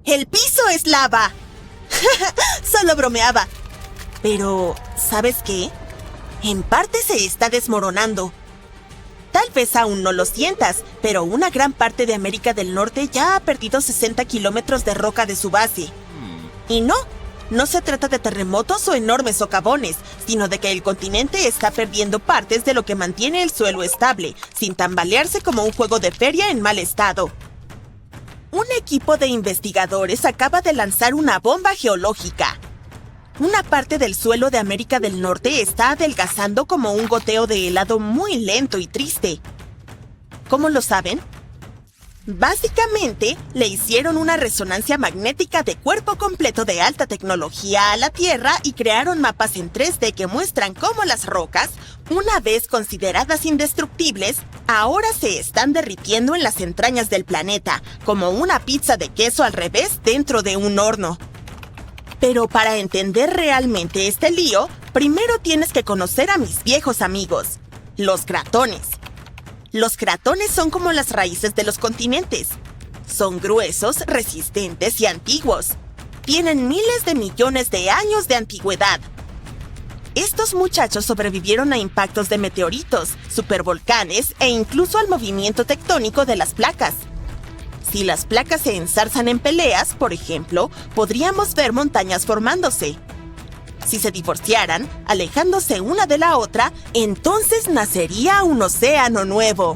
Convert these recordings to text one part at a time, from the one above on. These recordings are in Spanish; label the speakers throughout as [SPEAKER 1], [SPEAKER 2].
[SPEAKER 1] ¡El piso es lava! Solo bromeaba. Pero, ¿sabes qué? En parte se está desmoronando. Tal vez aún no lo sientas, pero una gran parte de América del Norte ya ha perdido 60 kilómetros de roca de su base. Y no se trata de terremotos o enormes socavones, sino de que el continente está perdiendo partes de lo que mantiene el suelo estable, sin tambalearse como un juego de feria en mal estado. Un equipo de investigadores acaba de lanzar una bomba geológica. Una parte del suelo de América del Norte está adelgazando como un goteo de helado muy lento y triste. ¿Cómo lo saben? Básicamente, le hicieron una resonancia magnética de cuerpo completo de alta tecnología a la Tierra y crearon mapas en 3D que muestran cómo las rocas, una vez consideradas indestructibles, ahora se están derritiendo en las entrañas del planeta, como una pizza de queso al revés dentro de un horno. Pero para entender realmente este lío, primero tienes que conocer a mis viejos amigos, los cratones. Los cratones son como las raíces de los continentes. Son gruesos, resistentes y antiguos. Tienen miles de millones de años de antigüedad. Estos muchachos sobrevivieron a impactos de meteoritos, supervolcanes e incluso al movimiento tectónico de las placas. Si las placas se enzarzan en peleas, por ejemplo, podríamos ver montañas formándose. Si se divorciaran, alejándose una de la otra, entonces nacería un océano nuevo.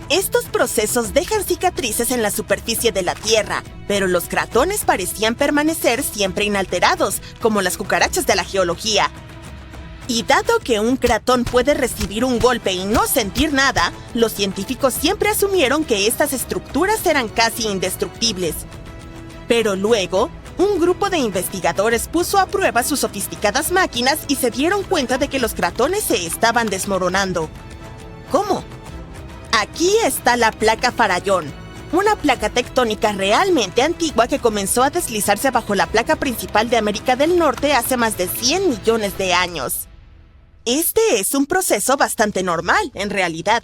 [SPEAKER 1] Estos procesos dejan cicatrices en la superficie de la Tierra, pero los cratones parecían permanecer siempre inalterados, como las cucarachas de la geología. Y dado que un cratón puede recibir un golpe y no sentir nada, los científicos siempre asumieron que estas estructuras eran casi indestructibles. Pero luego, un grupo de investigadores puso a prueba sus sofisticadas máquinas y se dieron cuenta de que los cratones se estaban desmoronando. ¿Cómo? Aquí está la placa Farallón, una placa tectónica realmente antigua que comenzó a deslizarse bajo la placa principal de América del Norte hace más de 100 millones de años. Este es un proceso bastante normal, en realidad.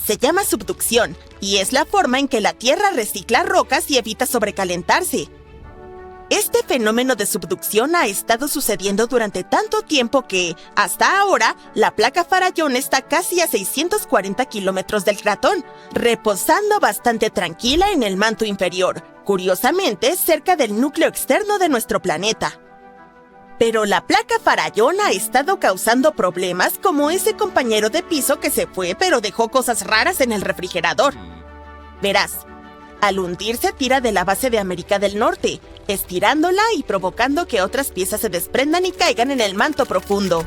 [SPEAKER 1] Se llama subducción, y es la forma en que la Tierra recicla rocas y evita sobrecalentarse. Este fenómeno de subducción ha estado sucediendo durante tanto tiempo que, hasta ahora, la placa Farallón está casi a 640 kilómetros del cratón, reposando bastante tranquila en el manto inferior, curiosamente cerca del núcleo externo de nuestro planeta. Pero la placa Farallón ha estado causando problemas como ese compañero de piso que se fue pero dejó cosas raras en el refrigerador. Verás, al hundirse tira de la base de América del Norte, estirándola y provocando que otras piezas se desprendan y caigan en el manto profundo.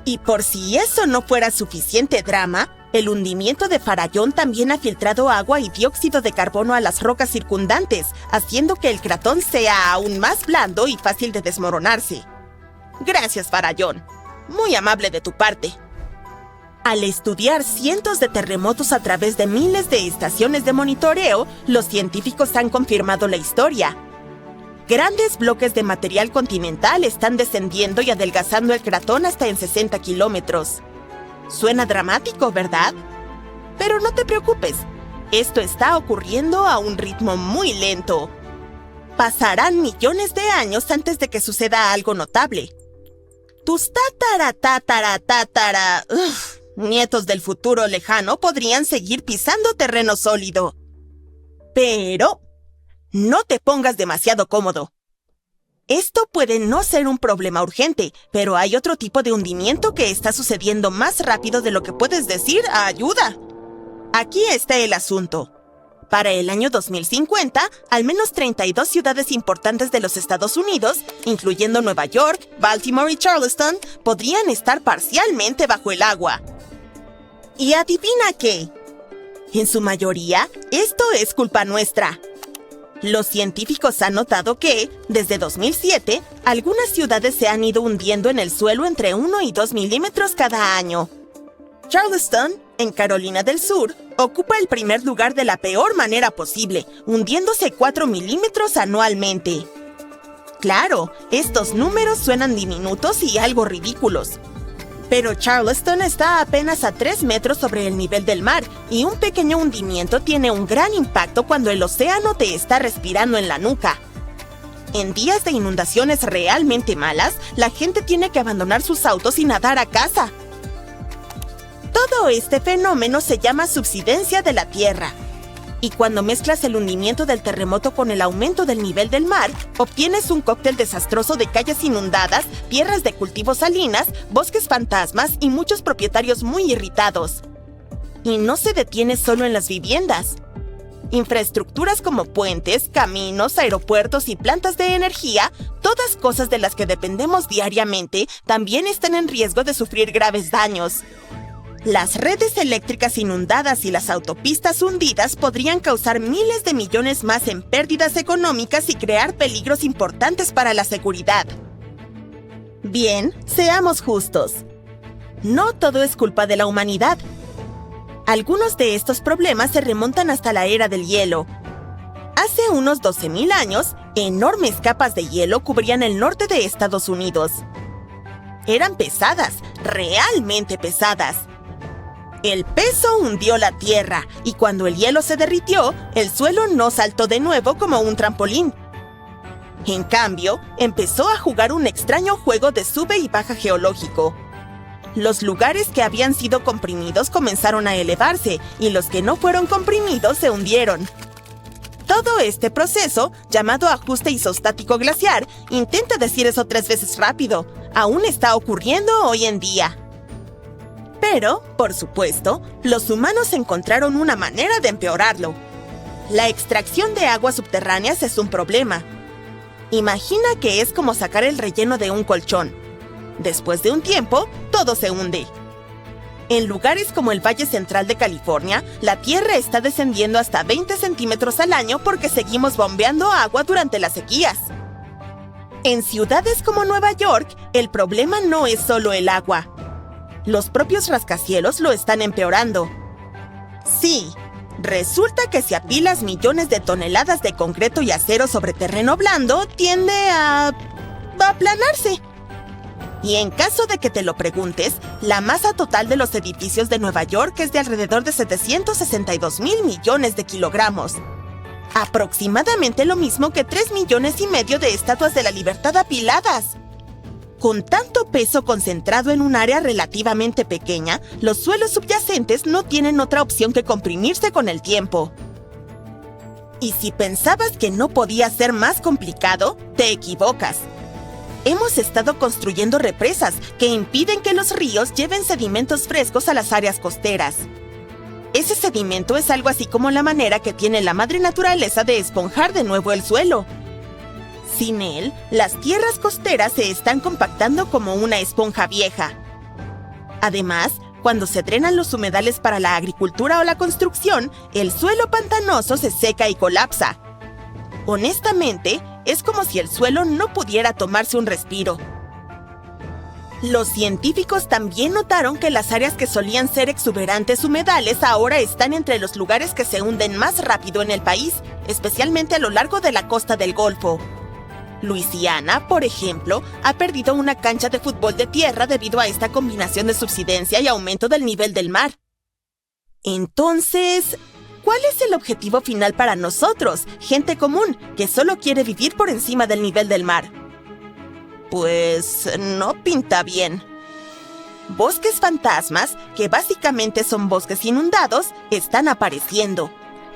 [SPEAKER 1] Y por si eso no fuera suficiente drama, el hundimiento de Farallón también ha filtrado agua y dióxido de carbono a las rocas circundantes, haciendo que el cratón sea aún más blando y fácil de desmoronarse. Gracias, Farallón. Muy amable de tu parte. Al estudiar cientos de terremotos a través de miles de estaciones de monitoreo, los científicos han confirmado la historia. Grandes bloques de material continental están descendiendo y adelgazando el cratón hasta en 60 kilómetros. Suena dramático, ¿verdad? Pero no te preocupes, esto está ocurriendo a un ritmo muy lento. Pasarán millones de años antes de que suceda algo notable. Tus nietos del futuro lejano podrían seguir pisando terreno sólido. Pero no te pongas demasiado cómodo. Esto puede no ser un problema urgente, pero hay otro tipo de hundimiento que está sucediendo más rápido de lo que puedes decir ¡ayuda! Aquí está el asunto. Para el año 2050, al menos 32 ciudades importantes de los Estados Unidos, incluyendo Nueva York, Baltimore y Charleston, podrían estar parcialmente bajo el agua. ¿Y adivina qué? En su mayoría, esto es culpa nuestra. Los científicos han notado que, desde 2007, algunas ciudades se han ido hundiendo en el suelo entre 1 y 2 milímetros cada año. Charleston, en Carolina del Sur, ocupa el primer lugar de la peor manera posible, hundiéndose 4 milímetros anualmente. Claro, estos números suenan diminutos y algo ridículos. Pero Charleston está apenas a 3 metros sobre el nivel del mar, y un pequeño hundimiento tiene un gran impacto cuando el océano te está respirando en la nuca. En días de inundaciones realmente malas, la gente tiene que abandonar sus autos y nadar a casa. Todo este fenómeno se llama subsidencia de la Tierra. Y cuando mezclas el hundimiento del terremoto con el aumento del nivel del mar, obtienes un cóctel desastroso de calles inundadas, tierras de cultivo salinas, bosques fantasmas y muchos propietarios muy irritados. Y no se detiene solo en las viviendas. Infraestructuras como puentes, caminos, aeropuertos y plantas de energía, todas cosas de las que dependemos diariamente, también están en riesgo de sufrir graves daños. Las redes eléctricas inundadas y las autopistas hundidas podrían causar miles de millones más en pérdidas económicas y crear peligros importantes para la seguridad. Bien, seamos justos. No todo es culpa de la humanidad. Algunos de estos problemas se remontan hasta la era del hielo. Hace unos 12.000 años, enormes capas de hielo cubrían el norte de Estados Unidos. Eran pesadas, realmente pesadas. El peso hundió la tierra, y cuando el hielo se derritió, el suelo no saltó de nuevo como un trampolín. En cambio, empezó a jugar un extraño juego de sube y baja geológico. Los lugares que habían sido comprimidos comenzaron a elevarse, y los que no fueron comprimidos se hundieron. Todo este proceso, llamado ajuste isostático glaciar, intenta decir eso 3 veces rápido, aún está ocurriendo hoy en día. Pero, por supuesto, los humanos encontraron una manera de empeorarlo. La extracción de aguas subterráneas es un problema. Imagina que es como sacar el relleno de un colchón. Después de un tiempo, todo se hunde. En lugares como el Valle Central de California, la tierra está descendiendo hasta 20 centímetros al año porque seguimos bombeando agua durante las sequías. En ciudades como Nueva York, el problema no es solo el agua. Los propios rascacielos lo están empeorando. Sí, resulta que si apilas millones de toneladas de concreto y acero sobre terreno blando, tiende a aplanarse. Y en caso de que te lo preguntes, la masa total de los edificios de Nueva York es de alrededor de 762.000 millones de kilogramos. Aproximadamente lo mismo que 3,5 millones de estatuas de la libertad apiladas. Con tanto peso concentrado en un área relativamente pequeña, los suelos subyacentes no tienen otra opción que comprimirse con el tiempo. Y si pensabas que no podía ser más complicado, te equivocas. Hemos estado construyendo represas que impiden que los ríos lleven sedimentos frescos a las áreas costeras. Ese sedimento es algo así como la manera que tiene la madre naturaleza de esponjar de nuevo el suelo. Sin él, las tierras costeras se están compactando como una esponja vieja. Además, cuando se drenan los humedales para la agricultura o la construcción, el suelo pantanoso se seca y colapsa. Honestamente, es como si el suelo no pudiera tomarse un respiro. Los científicos también notaron que las áreas que solían ser exuberantes humedales ahora están entre los lugares que se hunden más rápido en el país, especialmente a lo largo de la costa del Golfo. Luisiana, por ejemplo, ha perdido una cancha de fútbol de tierra debido a esta combinación de subsidencia y aumento del nivel del mar. Entonces, ¿cuál es el objetivo final para nosotros, gente común, que solo quiere vivir por encima del nivel del mar? Pues no pinta bien. Bosques fantasmas, que básicamente son bosques inundados, están apareciendo.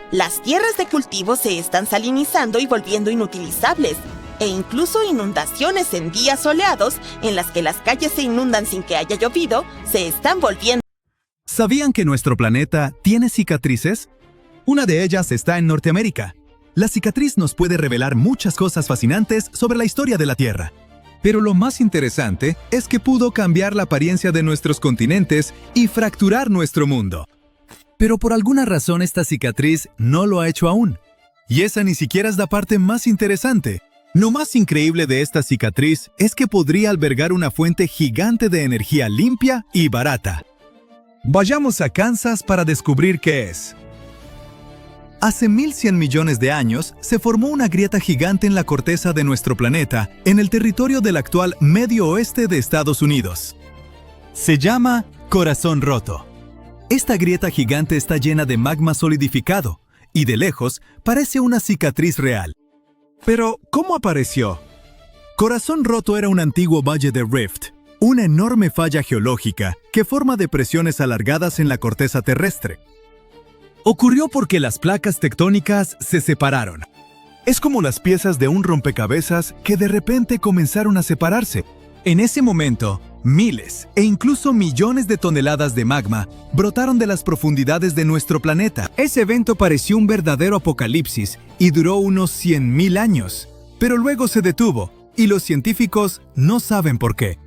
[SPEAKER 1] Las tierras de cultivo se están salinizando y volviendo inutilizables, e incluso inundaciones en días soleados, en las que las calles se inundan sin que haya llovido, se están volviendo.
[SPEAKER 2] ¿Sabían que nuestro planeta tiene cicatrices? Una de ellas está en Norteamérica. La cicatriz nos puede revelar muchas cosas fascinantes sobre la historia de la Tierra. Pero lo más interesante es que pudo cambiar la apariencia de nuestros continentes y fracturar nuestro mundo. Pero por alguna razón esta cicatriz no lo ha hecho aún. Y esa ni siquiera es la parte más interesante. Lo más increíble de esta cicatriz es que podría albergar una fuente gigante de energía limpia y barata. Vayamos a Kansas para descubrir qué es. Hace 1.100 millones de años se formó una grieta gigante en la corteza de nuestro planeta, en el territorio del actual Medio Oeste de Estados Unidos. Se llama Corazón Roto. Esta grieta gigante está llena de magma solidificado y de lejos parece una cicatriz real. Pero, ¿cómo apareció? Corazón Roto era un antiguo valle de Rift, una enorme falla geológica que forma depresiones alargadas en la corteza terrestre. Ocurrió porque las placas tectónicas se separaron. Es como las piezas de un rompecabezas que de repente comenzaron a separarse. En ese momento, miles e incluso millones de toneladas de magma brotaron de las profundidades de nuestro planeta. Ese evento pareció un verdadero apocalipsis y duró unos 100.000 años, pero luego se detuvo y los científicos no saben por qué.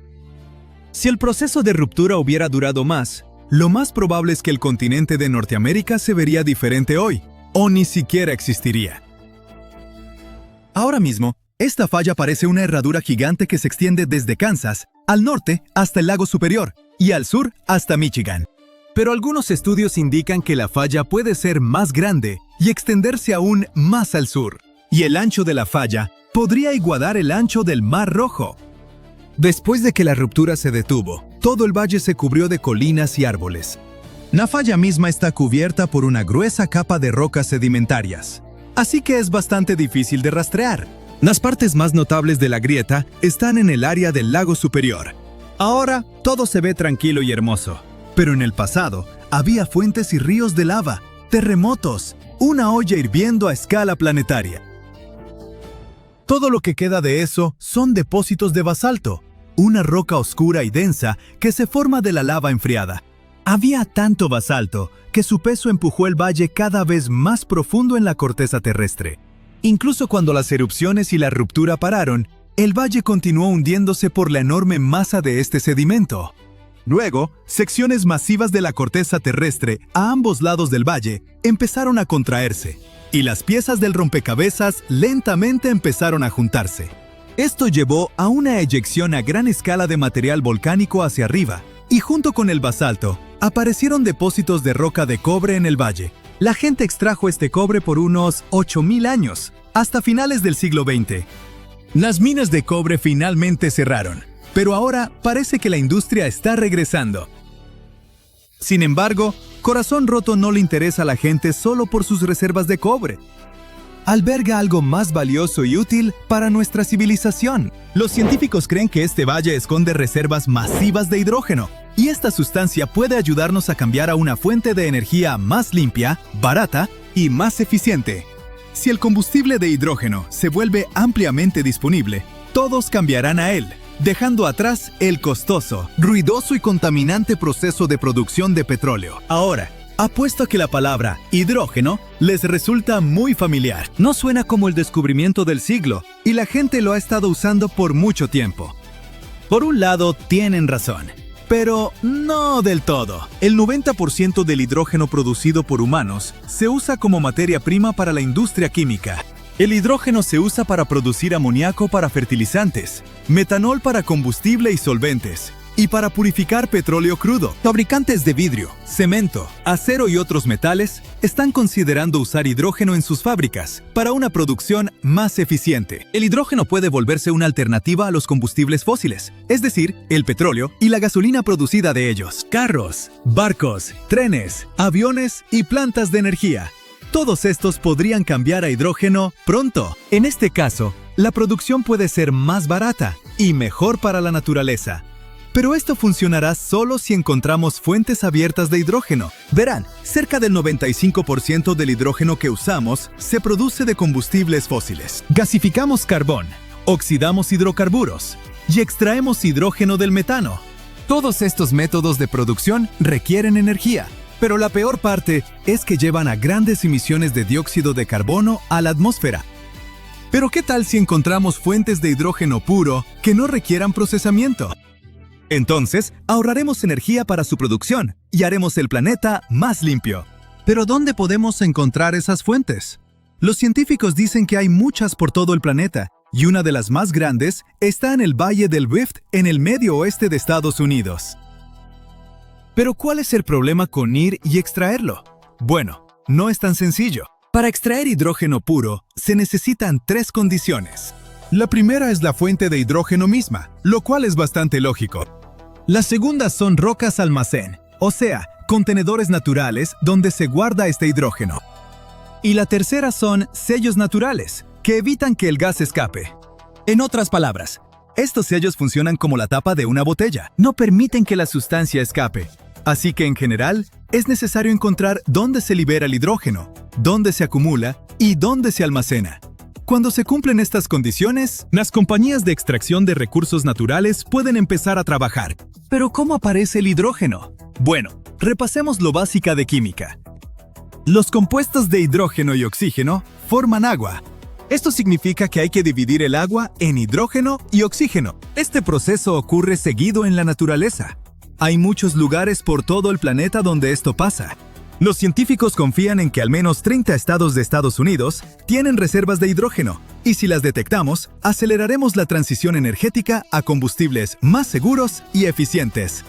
[SPEAKER 2] Si el proceso de ruptura hubiera durado más, lo más probable es que el continente de Norteamérica se vería diferente hoy, o ni siquiera existiría. Ahora mismo, esta falla parece una herradura gigante que se extiende desde Kansas, al norte hasta el lago Superior, y al sur hasta Michigan. Pero algunos estudios indican que la falla puede ser más grande y extenderse aún más al sur, y el ancho de la falla podría igualar el ancho del Mar Rojo. Después de que la ruptura se detuvo, todo el valle se cubrió de colinas y árboles. La falla misma está cubierta por una gruesa capa de rocas sedimentarias, así que es bastante difícil de rastrear. Las partes más notables de la grieta están en el área del lago Superior. Ahora todo se ve tranquilo y hermoso, pero en el pasado había fuentes y ríos de lava, terremotos, una olla hirviendo a escala planetaria. Todo lo que queda de eso son depósitos de basalto, una roca oscura y densa que se forma de la lava enfriada. Había tanto basalto que su peso empujó el valle cada vez más profundo en la corteza terrestre. Incluso cuando las erupciones y la ruptura pararon, el valle continuó hundiéndose por la enorme masa de este sedimento. Luego, secciones masivas de la corteza terrestre a ambos lados del valle empezaron a contraerse, y las piezas del rompecabezas lentamente empezaron a juntarse. Esto llevó a una eyección a gran escala de material volcánico hacia arriba, y junto con el basalto, aparecieron depósitos de roca de cobre en el valle. La gente extrajo este cobre por unos 8.000 años, hasta finales del siglo XX. Las minas de cobre finalmente cerraron, pero ahora parece que la industria está regresando. Sin embargo, Corazón Roto no le interesa a la gente solo por sus reservas de cobre. Alberga algo más valioso y útil para nuestra civilización. Los científicos creen que este valle esconde reservas masivas de hidrógeno, y esta sustancia puede ayudarnos a cambiar a una fuente de energía más limpia, barata y más eficiente. Si el combustible de hidrógeno se vuelve ampliamente disponible, todos cambiarán a él, dejando atrás el costoso, ruidoso y contaminante proceso de producción de petróleo. Ahora, apuesto a que la palabra hidrógeno les resulta muy familiar. No suena como el descubrimiento del siglo, y la gente lo ha estado usando por mucho tiempo. Por un lado, tienen razón, pero no del todo. El 90% del hidrógeno producido por humanos se usa como materia prima para la industria química. El hidrógeno se usa para producir amoníaco para fertilizantes, metanol para combustible y solventes, y para purificar petróleo crudo. Fabricantes de vidrio, cemento, acero y otros metales están considerando usar hidrógeno en sus fábricas para una producción más eficiente. El hidrógeno puede volverse una alternativa a los combustibles fósiles, es decir, el petróleo y la gasolina producida de ellos. Carros, barcos, trenes, aviones y plantas de energía. Todos estos podrían cambiar a hidrógeno pronto. En este caso, la producción puede ser más barata y mejor para la naturaleza. Pero esto funcionará solo si encontramos fuentes abiertas de hidrógeno. Verán, cerca del 95% del hidrógeno que usamos se produce de combustibles fósiles. Gasificamos carbón, oxidamos hidrocarburos y extraemos hidrógeno del metano. Todos estos métodos de producción requieren energía, pero la peor parte es que llevan a grandes emisiones de dióxido de carbono a la atmósfera. Pero ¿qué tal si encontramos fuentes de hidrógeno puro que no requieran procesamiento? Entonces, ahorraremos energía para su producción y haremos el planeta más limpio. ¿Pero dónde podemos encontrar esas fuentes? Los científicos dicen que hay muchas por todo el planeta, y una de las más grandes está en el Valle del Rift en el medio oeste de Estados Unidos. ¿Pero cuál es el problema con ir y extraerlo? Bueno, no es tan sencillo. Para extraer hidrógeno puro, se necesitan 3 condiciones. La primera es la fuente de hidrógeno misma, lo cual es bastante lógico. Las segundas son rocas almacén, o sea, contenedores naturales donde se guarda este hidrógeno. Y la tercera son sellos naturales, que evitan que el gas escape. En otras palabras, estos sellos funcionan como la tapa de una botella, no permiten que la sustancia escape. Así que en general, es necesario encontrar dónde se libera el hidrógeno, dónde se acumula y dónde se almacena. Cuando se cumplen estas condiciones, las compañías de extracción de recursos naturales pueden empezar a trabajar. ¿Pero cómo aparece el hidrógeno? Bueno, repasemos lo básico de química. Los compuestos de hidrógeno y oxígeno forman agua. Esto significa que hay que dividir el agua en hidrógeno y oxígeno. Este proceso ocurre seguido en la naturaleza. Hay muchos lugares por todo el planeta donde esto pasa. Los científicos confían en que al menos 30 estados de Estados Unidos tienen reservas de hidrógeno, y si las detectamos, aceleraremos la transición energética a combustibles más seguros y eficientes.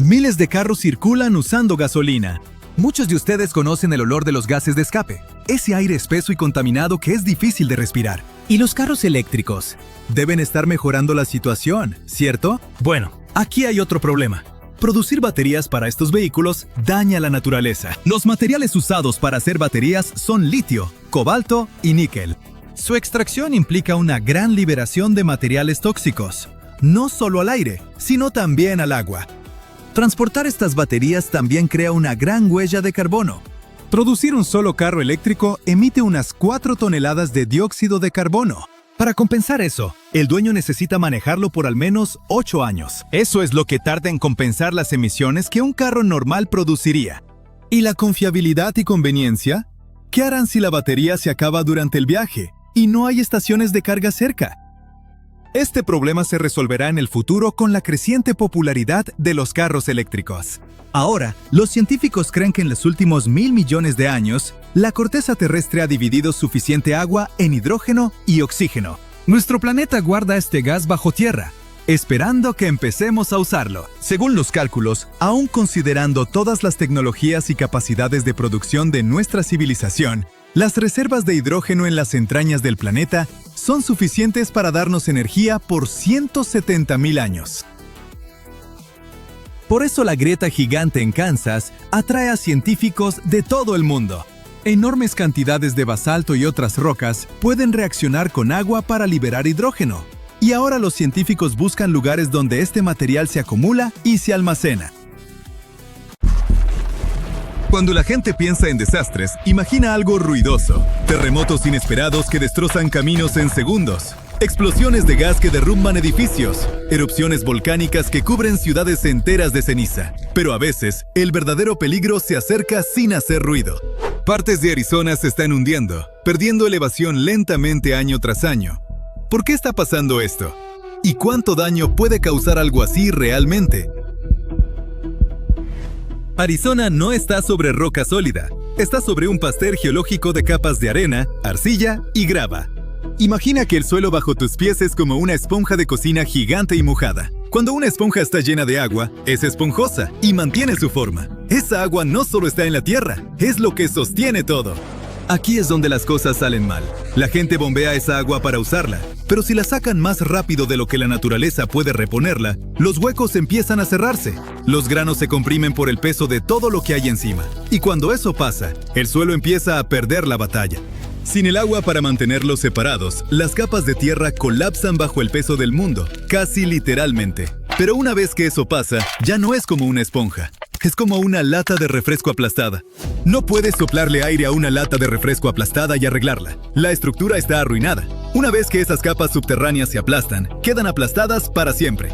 [SPEAKER 2] Miles de carros circulan usando gasolina. Muchos de ustedes conocen el olor de los gases de escape, ese aire espeso y contaminado que es difícil de respirar. ¿Y los carros eléctricos? Deben estar mejorando la situación, ¿cierto? Bueno, aquí hay otro problema. Producir baterías para estos vehículos daña la naturaleza. Los materiales usados para hacer baterías son litio, cobalto y níquel. Su extracción implica una gran liberación de materiales tóxicos, no solo al aire, sino también al agua. Transportar estas baterías también crea una gran huella de carbono. Producir un solo carro eléctrico emite unas 4 toneladas de dióxido de carbono. Para compensar eso, el dueño necesita manejarlo por al menos 8 años. Eso es lo que tarda en compensar las emisiones que un carro normal produciría. ¿Y la confiabilidad y conveniencia? ¿Qué harán si la batería se acaba durante el viaje y no hay estaciones de carga cerca? Este problema se resolverá en el futuro con la creciente popularidad de los carros eléctricos. Ahora, los científicos creen que en los últimos 1.000 millones de años, la corteza terrestre ha dividido suficiente agua en hidrógeno y oxígeno. Nuestro planeta guarda este gas bajo tierra, esperando que empecemos a usarlo. Según los cálculos, aún considerando todas las tecnologías y capacidades de producción de nuestra civilización, las reservas de hidrógeno en las entrañas del planeta son suficientes para darnos energía por 170.000 años. Por eso la grieta gigante en Kansas atrae a científicos de todo el mundo. Enormes cantidades de basalto y otras rocas pueden reaccionar con agua para liberar hidrógeno. Y ahora los científicos buscan lugares donde este material se acumula y se almacena. Cuando la gente piensa en desastres, imagina algo ruidoso. Terremotos inesperados que destrozan caminos en segundos. Explosiones de gas que derrumban edificios. Erupciones volcánicas que cubren ciudades enteras de ceniza. Pero a veces, el verdadero peligro se acerca sin hacer ruido. Partes de Arizona se están hundiendo, perdiendo elevación lentamente año tras año. ¿Por qué está pasando esto? ¿Y cuánto daño puede causar algo así realmente? Arizona no está sobre roca sólida, está sobre un pastel geológico de capas de arena, arcilla y grava. Imagina que el suelo bajo tus pies es como una esponja de cocina gigante y mojada. Cuando una esponja está llena de agua, es esponjosa y mantiene su forma. Esa agua no solo está en la tierra, es lo que sostiene todo. Aquí es donde las cosas salen mal. La gente bombea esa agua para usarla, pero si la sacan más rápido de lo que la naturaleza puede reponerla, los huecos empiezan a cerrarse. Los granos se comprimen por el peso de todo lo que hay encima. Y cuando eso pasa, el suelo empieza a perder la batalla. Sin el agua para mantenerlos separados, las capas de tierra colapsan bajo el peso del mundo, casi literalmente. Pero una vez que eso pasa, ya no es como una esponja. Es como una lata de refresco aplastada. No puedes soplarle aire a una lata de refresco aplastada y arreglarla. La estructura está arruinada. Una vez que esas capas subterráneas se aplastan, quedan aplastadas para siempre.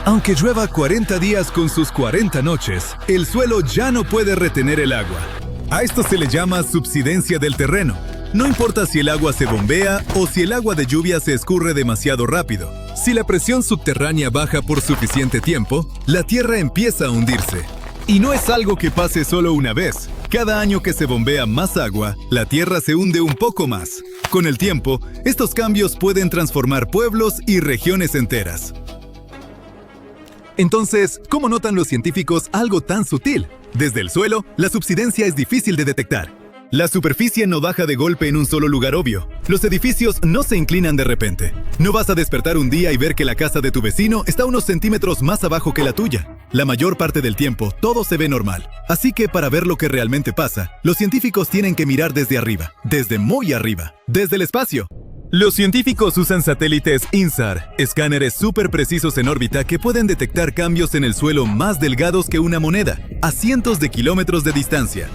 [SPEAKER 2] Aunque llueva 40 días con sus 40 noches, el suelo ya no puede retener el agua. A esto se le llama subsidencia del terreno. No importa si el agua se bombea o si el agua de lluvia se escurre demasiado rápido. Si la presión subterránea baja por suficiente tiempo, la tierra empieza a hundirse. Y no es algo que pase solo una vez. Cada año que se bombea más agua, la tierra se hunde un poco más. Con el tiempo, estos cambios pueden transformar pueblos y regiones enteras. Entonces, ¿cómo notan los científicos algo tan sutil? Desde el suelo, la subsidencia es difícil de detectar. La superficie no baja de golpe en un solo lugar obvio. Los edificios no se inclinan de repente. No vas a despertar un día y ver que la casa de tu vecino está unos centímetros más abajo que la tuya. La mayor parte del tiempo, todo se ve normal. Así que para ver lo que realmente pasa, los científicos tienen que mirar desde arriba, desde muy arriba, desde el espacio. Los científicos usan satélites INSAR, escáneres súper precisos en órbita que pueden detectar cambios en el suelo más delgados que una moneda, a cientos de kilómetros de distancia.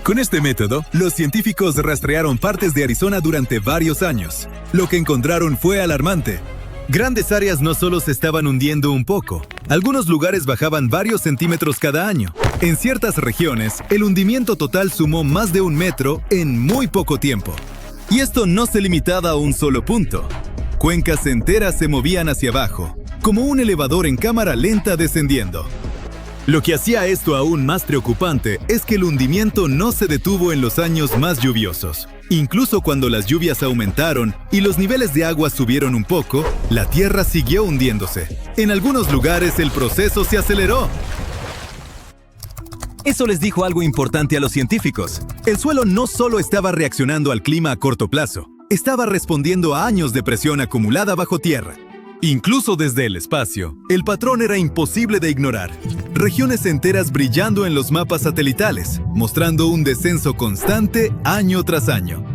[SPEAKER 2] Con este método, los científicos rastrearon partes de Arizona durante varios años. Lo que encontraron fue alarmante. Grandes áreas no solo se estaban hundiendo un poco, algunos lugares bajaban varios centímetros cada año. En ciertas regiones, el hundimiento total sumó más de 1 metro en muy poco tiempo. Y esto no se limitaba a un solo punto. Cuencas enteras se movían hacia abajo, como un elevador en cámara lenta descendiendo. Lo que hacía esto aún más preocupante es que el hundimiento no se detuvo en los años más lluviosos. Incluso cuando las lluvias aumentaron y los niveles de agua subieron un poco, la tierra siguió hundiéndose. En algunos lugares el proceso se aceleró. Eso les dijo algo importante a los científicos. El suelo no solo estaba reaccionando al clima a corto plazo, estaba respondiendo a años de presión acumulada bajo tierra. Incluso desde el espacio, el patrón era imposible de ignorar. Regiones enteras brillando en los mapas satelitales, mostrando un descenso constante año tras año.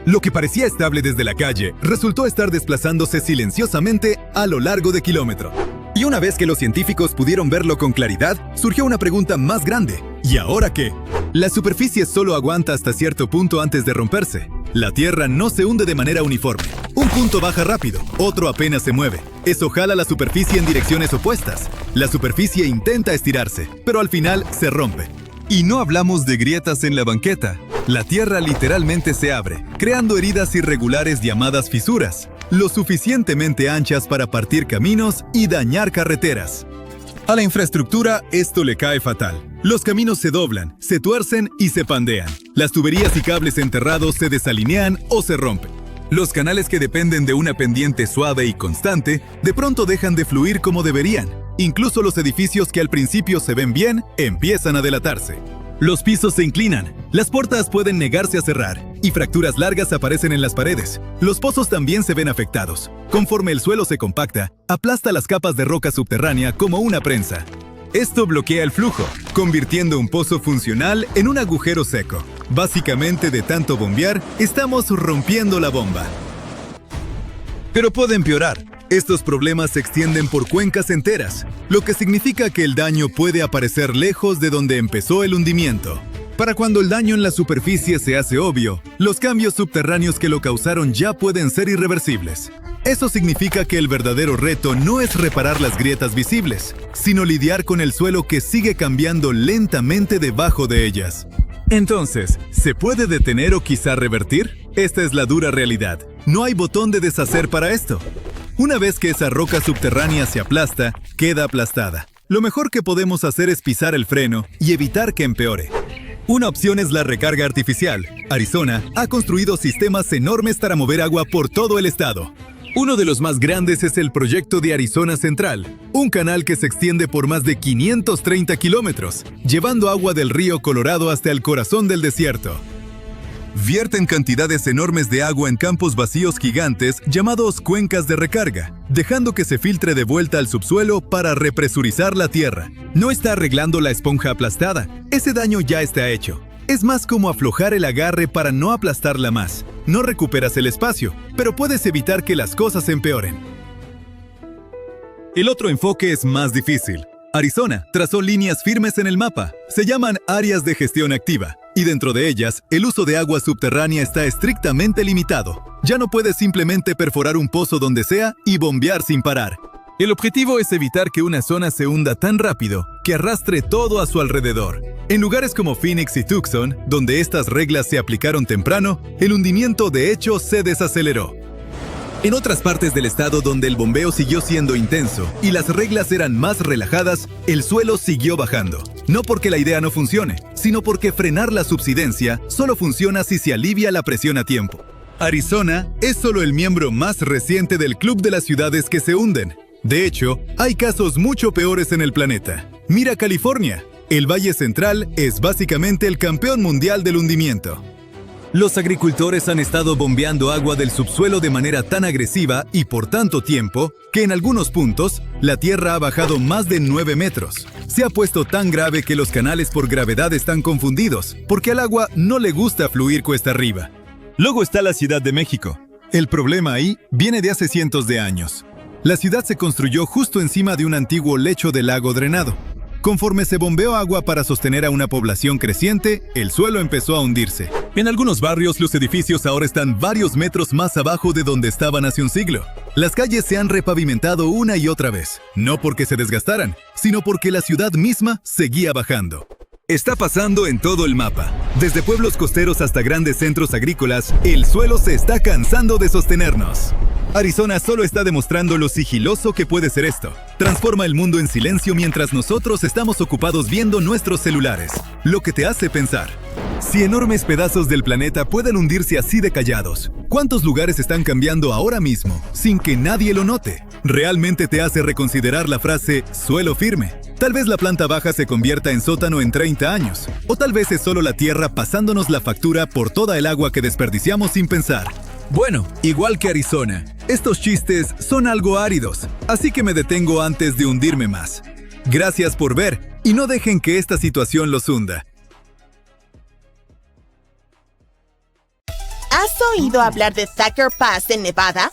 [SPEAKER 2] Lo que parecía estable desde la calle resultó estar desplazándose silenciosamente a lo largo de kilómetros. Y una vez que los científicos pudieron verlo con claridad, surgió una pregunta más grande. ¿Y ahora qué? La superficie solo aguanta hasta cierto punto antes de romperse. La Tierra no se hunde de manera uniforme. Un punto baja rápido, otro apenas se mueve. Eso jala la superficie en direcciones opuestas. La superficie intenta estirarse, pero al final se rompe. Y no hablamos de grietas en la banqueta. La Tierra literalmente se abre, creando heridas irregulares llamadas fisuras, lo suficientemente anchas para partir caminos y dañar carreteras. A la infraestructura esto le cae fatal. Los caminos se doblan, se tuercen y se pandean. Las tuberías y cables enterrados se desalinean o se rompen. Los canales que dependen de una pendiente suave y constante, de pronto dejan de fluir como deberían. Incluso los edificios que al principio se ven bien, empiezan a delatarse. Los pisos se inclinan, las puertas pueden negarse a cerrar, y fracturas largas aparecen en las paredes. Los pozos también se ven afectados. Conforme el suelo se compacta, aplasta las capas de roca subterránea como una prensa. Esto bloquea el flujo, convirtiendo un pozo funcional en un agujero seco. Básicamente, de tanto bombear, estamos rompiendo la bomba. Pero puede empeorar. Estos problemas se extienden por cuencas enteras, lo que significa que el daño puede aparecer lejos de donde empezó el hundimiento. Para cuando el daño en la superficie se hace obvio, los cambios subterráneos que lo causaron ya pueden ser irreversibles. Eso significa que el verdadero reto no es reparar las grietas visibles, sino lidiar con el suelo que sigue cambiando lentamente debajo de ellas. Entonces, ¿se puede detener o quizá revertir? Esta es la dura realidad. No hay botón de deshacer para esto. Una vez que esa roca subterránea se aplasta, queda aplastada. Lo mejor que podemos hacer es pisar el freno y evitar que empeore. Una opción es la recarga artificial. Arizona ha construido sistemas enormes para mover agua por todo el estado. Uno de los más grandes es el proyecto de Arizona Central, un canal que se extiende por más de 530 kilómetros, llevando agua del río Colorado hasta el corazón del desierto. Vierten cantidades enormes de agua en campos vacíos gigantes llamados cuencas de recarga, dejando que se filtre de vuelta al subsuelo para represurizar la tierra. No está arreglando la esponja aplastada, ese daño ya está hecho. Es más como aflojar el agarre para no aplastarla más. No recuperas el espacio, pero puedes evitar que las cosas empeoren. El otro enfoque es más difícil. Arizona trazó líneas firmes en el mapa. Se llaman áreas de gestión activa. Y dentro de ellas, el uso de agua subterránea está estrictamente limitado. Ya no puedes simplemente perforar un pozo donde sea y bombear sin parar. El objetivo es evitar que una zona se hunda tan rápido que arrastre todo a su alrededor. En lugares como Phoenix y Tucson, donde estas reglas se aplicaron temprano, el hundimiento de hecho se desaceleró. En otras partes del estado donde el bombeo siguió siendo intenso y las reglas eran más relajadas, el suelo siguió bajando. No porque la idea no funcione, sino porque frenar la subsidencia solo funciona si se alivia la presión a tiempo. Arizona es solo el miembro más reciente del club de las ciudades que se hunden. De hecho, hay casos mucho peores en el planeta. Mira California. El Valle Central es básicamente el campeón mundial del hundimiento. Los agricultores han estado bombeando agua del subsuelo de manera tan agresiva y por tanto tiempo que en algunos puntos la tierra ha bajado más de 9 metros. Se ha puesto tan grave que los canales por gravedad están confundidos, porque al agua no le gusta fluir cuesta arriba. Luego está la Ciudad de México. El problema ahí viene de hace cientos de años. La ciudad se construyó justo encima de un antiguo lecho de lago drenado. Conforme se bombeó agua para sostener a una población creciente, el suelo empezó a hundirse. En algunos barrios, los edificios ahora están varios metros más abajo de donde estaban hace un siglo. Las calles se han repavimentado una y otra vez, no porque se desgastaran, sino porque la ciudad misma seguía bajando. Está pasando en todo el mapa. Desde pueblos costeros hasta grandes centros agrícolas, el suelo se está cansando de sostenernos. Arizona solo está demostrando lo sigiloso que puede ser esto. Transforma el mundo en silencio mientras nosotros estamos ocupados viendo nuestros celulares. Lo que te hace pensar. Si enormes pedazos del planeta pueden hundirse así de callados, ¿cuántos lugares están cambiando ahora mismo, sin que nadie lo note? Realmente te hace reconsiderar la frase suelo firme. Tal vez la planta baja se convierta en sótano en 30 años. O tal vez es solo la Tierra pasándonos la factura por toda el agua que desperdiciamos sin pensar. Bueno, igual que Arizona, estos chistes son algo áridos, así que me detengo antes de hundirme más. Gracias por ver, y no dejen que esta situación los hunda.
[SPEAKER 1] ¿Has oído hablar de Thacker Pass en Nevada?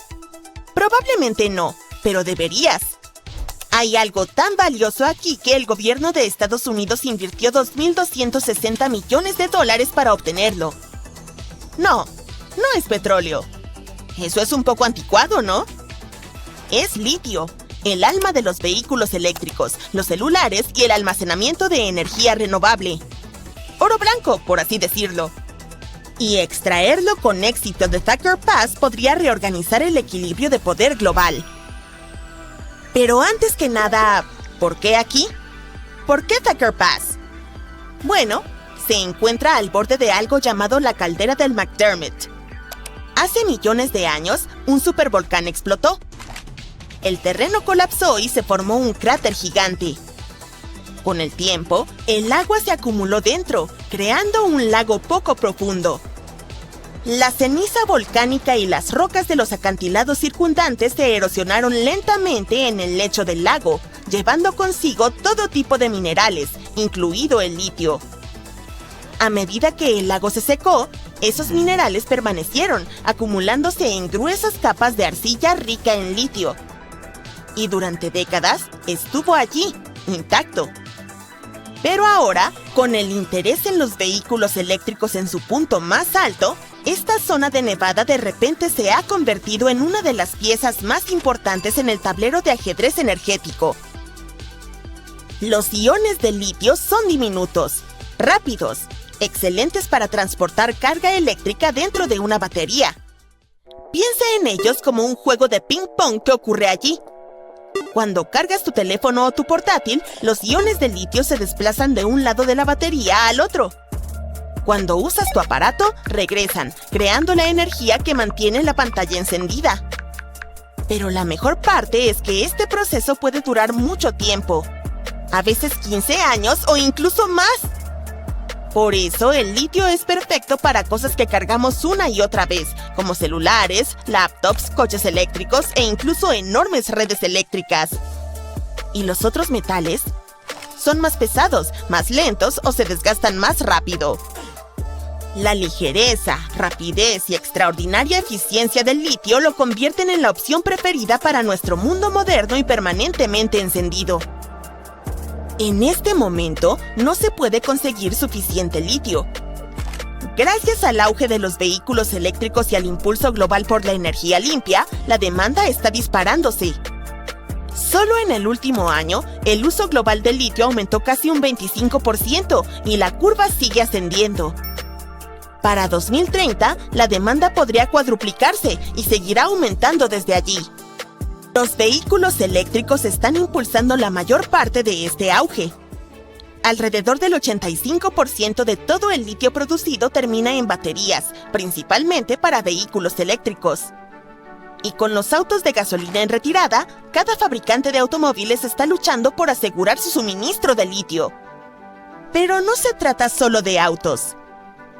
[SPEAKER 1] Probablemente no, pero deberías. Hay algo tan valioso aquí que el gobierno de Estados Unidos invirtió $2.260 millones para obtenerlo. No es petróleo. Eso es un poco anticuado, ¿no? Es litio, el alma de los vehículos eléctricos, los celulares y el almacenamiento de energía renovable. Oro blanco, por así decirlo. Y extraerlo con éxito de Thacker Pass podría reorganizar el equilibrio de poder global. Pero antes que nada, ¿por qué aquí? ¿Por qué Thacker Pass? Bueno, se encuentra al borde de algo llamado la caldera del McDermott. Hace millones de años, un supervolcán explotó. El terreno colapsó y se formó un cráter gigante. Con el tiempo, el agua se acumuló dentro, creando un lago poco profundo. La ceniza volcánica y las rocas de los acantilados circundantes se erosionaron lentamente en el lecho del lago, llevando consigo todo tipo de minerales, incluido el litio. A medida que el lago se secó, esos minerales permanecieron, acumulándose en gruesas capas de arcilla rica en litio. Y durante décadas estuvo allí, intacto. Pero ahora, con el interés en los vehículos eléctricos en su punto más alto, esta zona de Nevada de repente se ha convertido en una de las piezas más importantes en el tablero de ajedrez energético. Los iones de litio son diminutos, rápidos, excelentes para transportar carga eléctrica dentro de una batería. Piensa en ellos como un juego de ping-pong que ocurre allí. Cuando cargas tu teléfono o tu portátil, los iones de litio se desplazan de un lado de la batería al otro. Cuando usas tu aparato, regresan, creando la energía que mantiene la pantalla encendida. Pero la mejor parte es que este proceso puede durar mucho tiempo, a veces 15 años o incluso más. Por eso, el litio es perfecto para cosas que cargamos una y otra vez, como celulares, laptops, coches eléctricos e incluso enormes redes eléctricas. ¿Y los otros metales? Son más pesados, más lentos o se desgastan más rápido. La ligereza, rapidez y extraordinaria eficiencia del litio lo convierten en la opción preferida para nuestro mundo moderno y permanentemente encendido. En este momento, no se puede conseguir suficiente litio. Gracias al auge de los vehículos eléctricos y al impulso global por la energía limpia, la demanda está disparándose. Solo en el último año, el uso global del litio aumentó casi un 25% y la curva sigue ascendiendo. Para 2030, la demanda podría cuadruplicarse y seguirá aumentando desde allí. Los vehículos eléctricos están impulsando la mayor parte de este auge. Alrededor del 85% de todo el litio producido termina en baterías, principalmente para vehículos eléctricos. Y con los autos de gasolina en retirada, cada fabricante de automóviles está luchando por asegurar su suministro de litio. Pero no se trata solo de autos.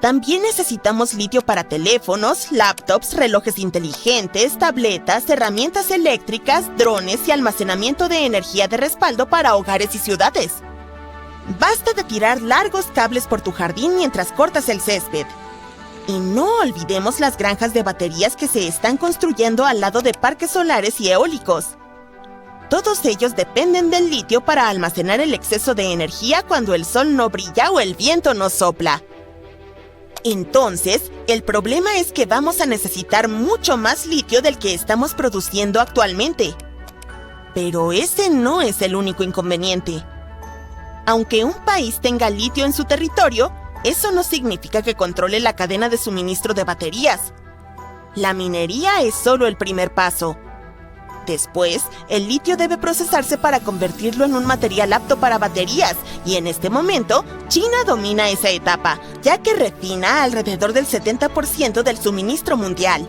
[SPEAKER 1] También necesitamos litio para teléfonos, laptops, relojes inteligentes, tabletas, herramientas eléctricas, drones y almacenamiento de energía de respaldo para hogares y ciudades. Basta de tirar largos cables por tu jardín mientras cortas el césped. Y no olvidemos las granjas de baterías que se están construyendo al lado de parques solares y eólicos. Todos ellos dependen del litio para almacenar el exceso de energía cuando el sol no brilla o el viento no sopla. Entonces, el problema es que vamos a necesitar mucho más litio del que estamos produciendo actualmente. Pero ese no es el único inconveniente. Aunque un país tenga litio en su territorio, eso no significa que controle la cadena de suministro de baterías. La minería es solo el primer paso. Después, el litio debe procesarse para convertirlo en un material apto para baterías, y en este momento, China domina esa etapa, ya que refina alrededor del 70% del suministro mundial.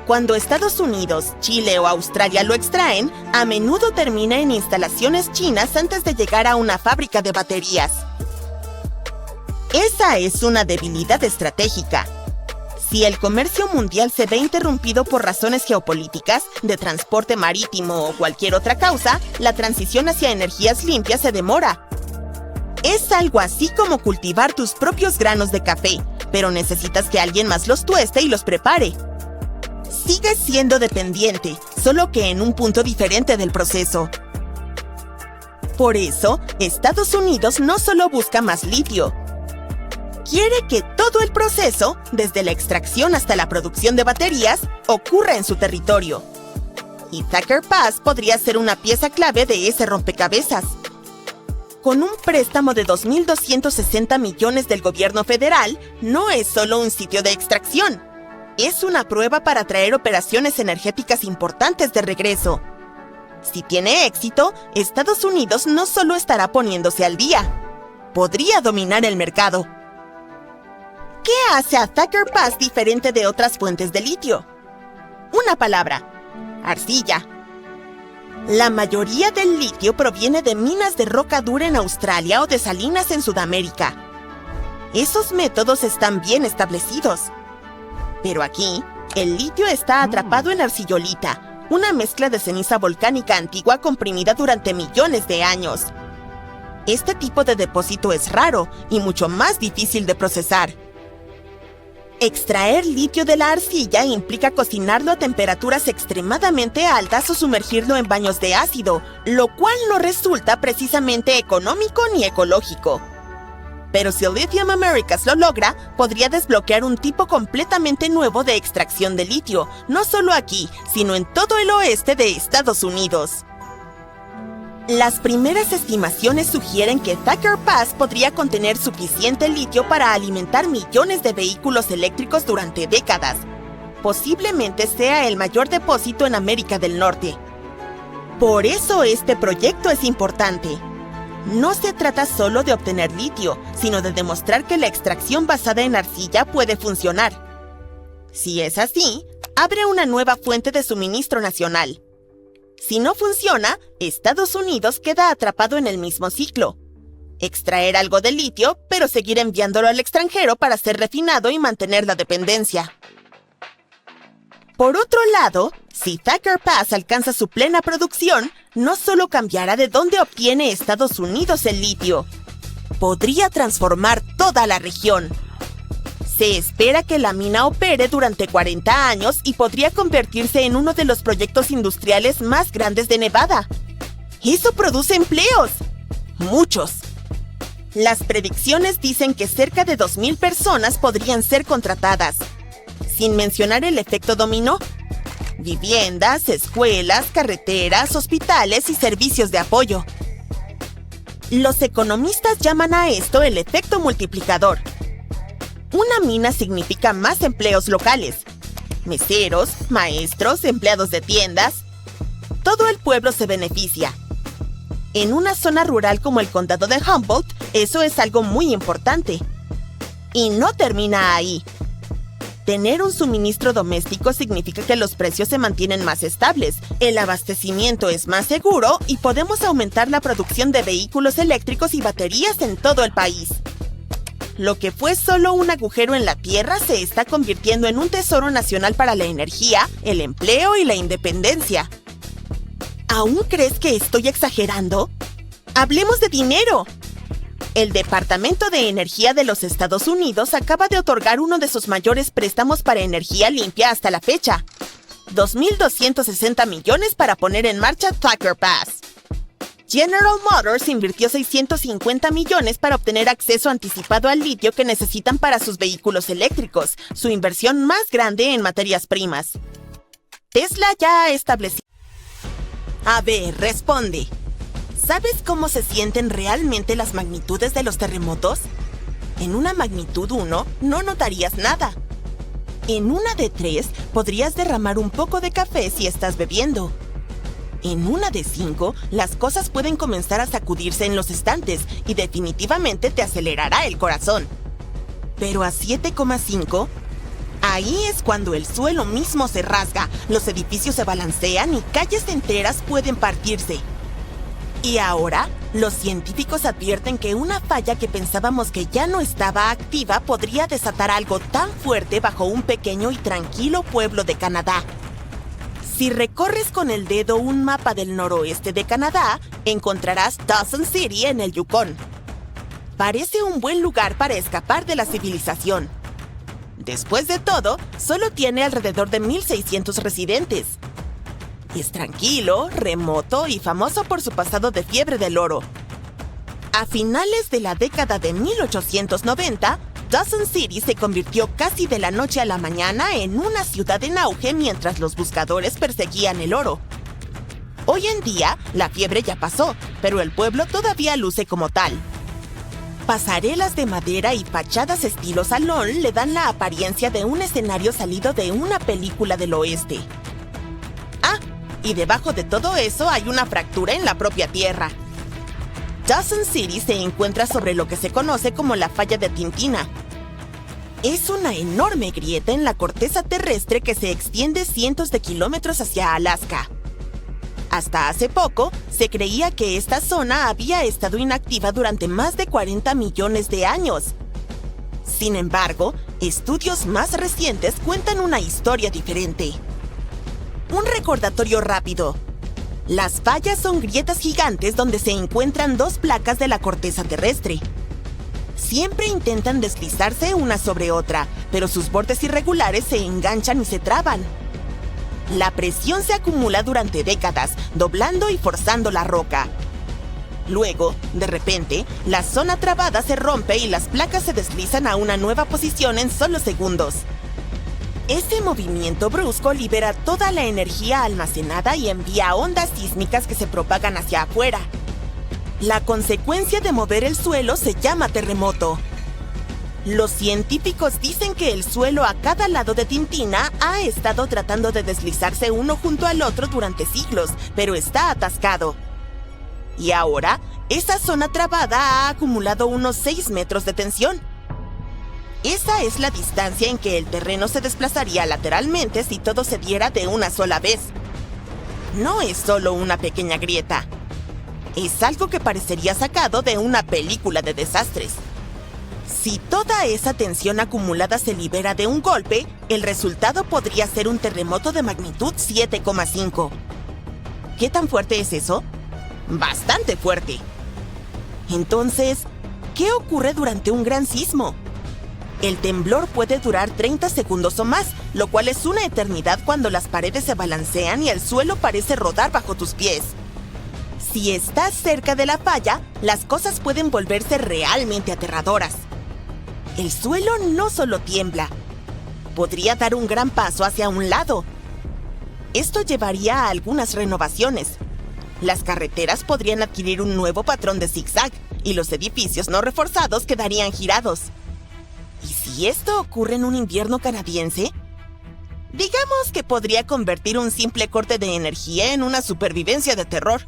[SPEAKER 1] Cuando Estados Unidos, Chile o Australia lo extraen, a menudo termina en instalaciones chinas antes de llegar a una fábrica de baterías. Esa es una debilidad estratégica. Si el comercio mundial se ve interrumpido por razones geopolíticas, de transporte marítimo o cualquier otra causa, la transición hacia energías limpias se demora. Es algo así como cultivar tus propios granos de café, pero necesitas que alguien más los tueste y los prepare. Sigues siendo dependiente, solo que en un punto diferente del proceso. Por eso, Estados Unidos no solo busca más litio. Quiere que todo el proceso, desde la extracción hasta la producción de baterías, ocurra en su territorio. Y Thacker Pass podría ser una pieza clave de ese rompecabezas. Con un préstamo de 2.260 millones del gobierno federal, no es solo un sitio de extracción. Es una prueba para traer operaciones energéticas importantes de regreso. Si tiene éxito, Estados Unidos no solo estará poniéndose al día, podría dominar el mercado. ¿Qué hace a Thacker Pass diferente de otras fuentes de litio? Una palabra: arcilla. La mayoría del litio proviene de minas de roca dura en Australia o de salinas en Sudamérica. Esos métodos están bien establecidos. Pero aquí, el litio está atrapado en arcillolita, una mezcla de ceniza volcánica antigua comprimida durante millones de años. Este tipo de depósito es raro y mucho más difícil de procesar. Extraer litio de la arcilla implica cocinarlo a temperaturas extremadamente altas o sumergirlo en baños de ácido, lo cual no resulta precisamente económico ni ecológico. Pero si Lithium Americas lo logra, podría desbloquear un tipo completamente nuevo de extracción de litio, no solo aquí, sino en todo el oeste de Estados Unidos. Las primeras estimaciones sugieren que Thacker Pass podría contener suficiente litio para alimentar millones de vehículos eléctricos durante décadas. Posiblemente sea el mayor depósito en América del Norte. Por eso este proyecto es importante. No se trata solo de obtener litio, sino de demostrar que la extracción basada en arcilla puede funcionar. Si es así, abre una nueva fuente de suministro nacional. Si no funciona, Estados Unidos queda atrapado en el mismo ciclo. Extraer algo de litio, pero seguir enviándolo al extranjero para ser refinado y mantener la dependencia. Por otro lado, si Thacker Pass alcanza su plena producción, no solo cambiará de dónde obtiene Estados Unidos el litio, podría transformar toda la región. Se espera que la mina opere durante 40 años y podría convertirse en uno de los proyectos industriales más grandes de Nevada. ¡Eso produce empleos! ¡Muchos! Las predicciones dicen que cerca de 2.000 personas podrían ser contratadas. Sin mencionar el efecto dominó. Viviendas, escuelas, carreteras, hospitales y servicios de apoyo. Los economistas llaman a esto el efecto multiplicador. Una mina significa más empleos locales. Meseros, maestros, empleados de tiendas. Todo el pueblo se beneficia. En una zona rural como el condado de Humboldt, eso es algo muy importante. Y no termina ahí. Tener un suministro doméstico significa que los precios se mantienen más estables, el abastecimiento es más seguro y podemos aumentar la producción de vehículos eléctricos y baterías en todo el país. Lo que fue solo un agujero en la Tierra se está convirtiendo en un tesoro nacional para la energía, el empleo y la independencia. ¿Aún crees que estoy exagerando? ¡Hablemos de dinero! El Departamento de Energía de los Estados Unidos acaba de otorgar uno de sus mayores préstamos para energía limpia hasta la fecha. 2.260 millones para poner en marcha Thacker Pass. General Motors invirtió 650 millones para obtener acceso anticipado al litio que necesitan para sus vehículos eléctricos, su inversión más grande en materias primas. Tesla ya ha establecido... A ver, responde. ¿Sabes cómo se sienten realmente las magnitudes de los terremotos? En una magnitud 1 no notarías nada. En una de 3 podrías derramar un poco de café si estás bebiendo. En una de 5, las cosas pueden comenzar a sacudirse en los estantes y definitivamente te acelerará el corazón. Pero a 7,5, ahí es cuando el suelo mismo se rasga, los edificios se balancean y calles enteras pueden partirse. Y ahora, los científicos advierten que una falla que pensábamos que ya no estaba activa podría desatar algo tan fuerte bajo un pequeño y tranquilo pueblo de Canadá. Si recorres con el dedo un mapa del noroeste de Canadá, encontrarás Dawson City en el Yukon. Parece un buen lugar para escapar de la civilización. Después de todo, solo tiene alrededor de 1.600 residentes. Es tranquilo, remoto y famoso por su pasado de fiebre del oro. A finales de la década de 1890, Dawson City se convirtió casi de la noche a la mañana en una ciudad en auge mientras los buscadores perseguían el oro. Hoy en día, la fiebre ya pasó, pero el pueblo todavía luce como tal. Pasarelas de madera y fachadas estilo salón le dan la apariencia de un escenario salido de una película del oeste. Ah, y debajo de todo eso hay una fractura en la propia tierra. Dawson City se encuentra sobre lo que se conoce como la falla de Tintina. Es una enorme grieta en la corteza terrestre que se extiende cientos de kilómetros hacia Alaska. Hasta hace poco, se creía que esta zona había estado inactiva durante más de 40 millones de años. Sin embargo, estudios más recientes cuentan una historia diferente. Un recordatorio rápido. Las fallas son grietas gigantes donde se encuentran dos placas de la corteza terrestre. Siempre intentan deslizarse una sobre otra, pero sus bordes irregulares se enganchan y se traban. La presión se acumula durante décadas, doblando y forzando la roca. Luego, de repente, la zona trabada se rompe y las placas se deslizan a una nueva posición en solo segundos. Ese movimiento brusco libera toda la energía almacenada y envía ondas sísmicas que se propagan hacia afuera. La consecuencia de mover el suelo se llama terremoto. Los científicos dicen que el suelo a cada lado de Tintina ha estado tratando de deslizarse uno junto al otro durante siglos, pero está atascado. Y ahora, esa zona trabada ha acumulado unos 6 metros de tensión. Esa es la distancia en que el terreno se desplazaría lateralmente si todo se diera de una sola vez. No es solo una pequeña grieta. Es algo que parecería sacado de una película de desastres. Si toda esa tensión acumulada se libera de un golpe, el resultado podría ser un terremoto de magnitud 7,5. ¿Qué tan fuerte es eso? Bastante fuerte. Entonces, ¿qué ocurre durante un gran sismo? El temblor puede durar 30 segundos o más, lo cual es una eternidad cuando las paredes se balancean y el suelo parece rodar bajo tus pies. Si estás cerca de la falla, las cosas pueden volverse realmente aterradoras. El suelo no solo tiembla, podría dar un gran paso hacia un lado. Esto llevaría a algunas renovaciones. Las carreteras podrían adquirir un nuevo patrón de zigzag y los edificios no reforzados quedarían girados. ¿Y si esto ocurre en un invierno canadiense? Digamos que podría convertir un simple corte de energía en una supervivencia de terror.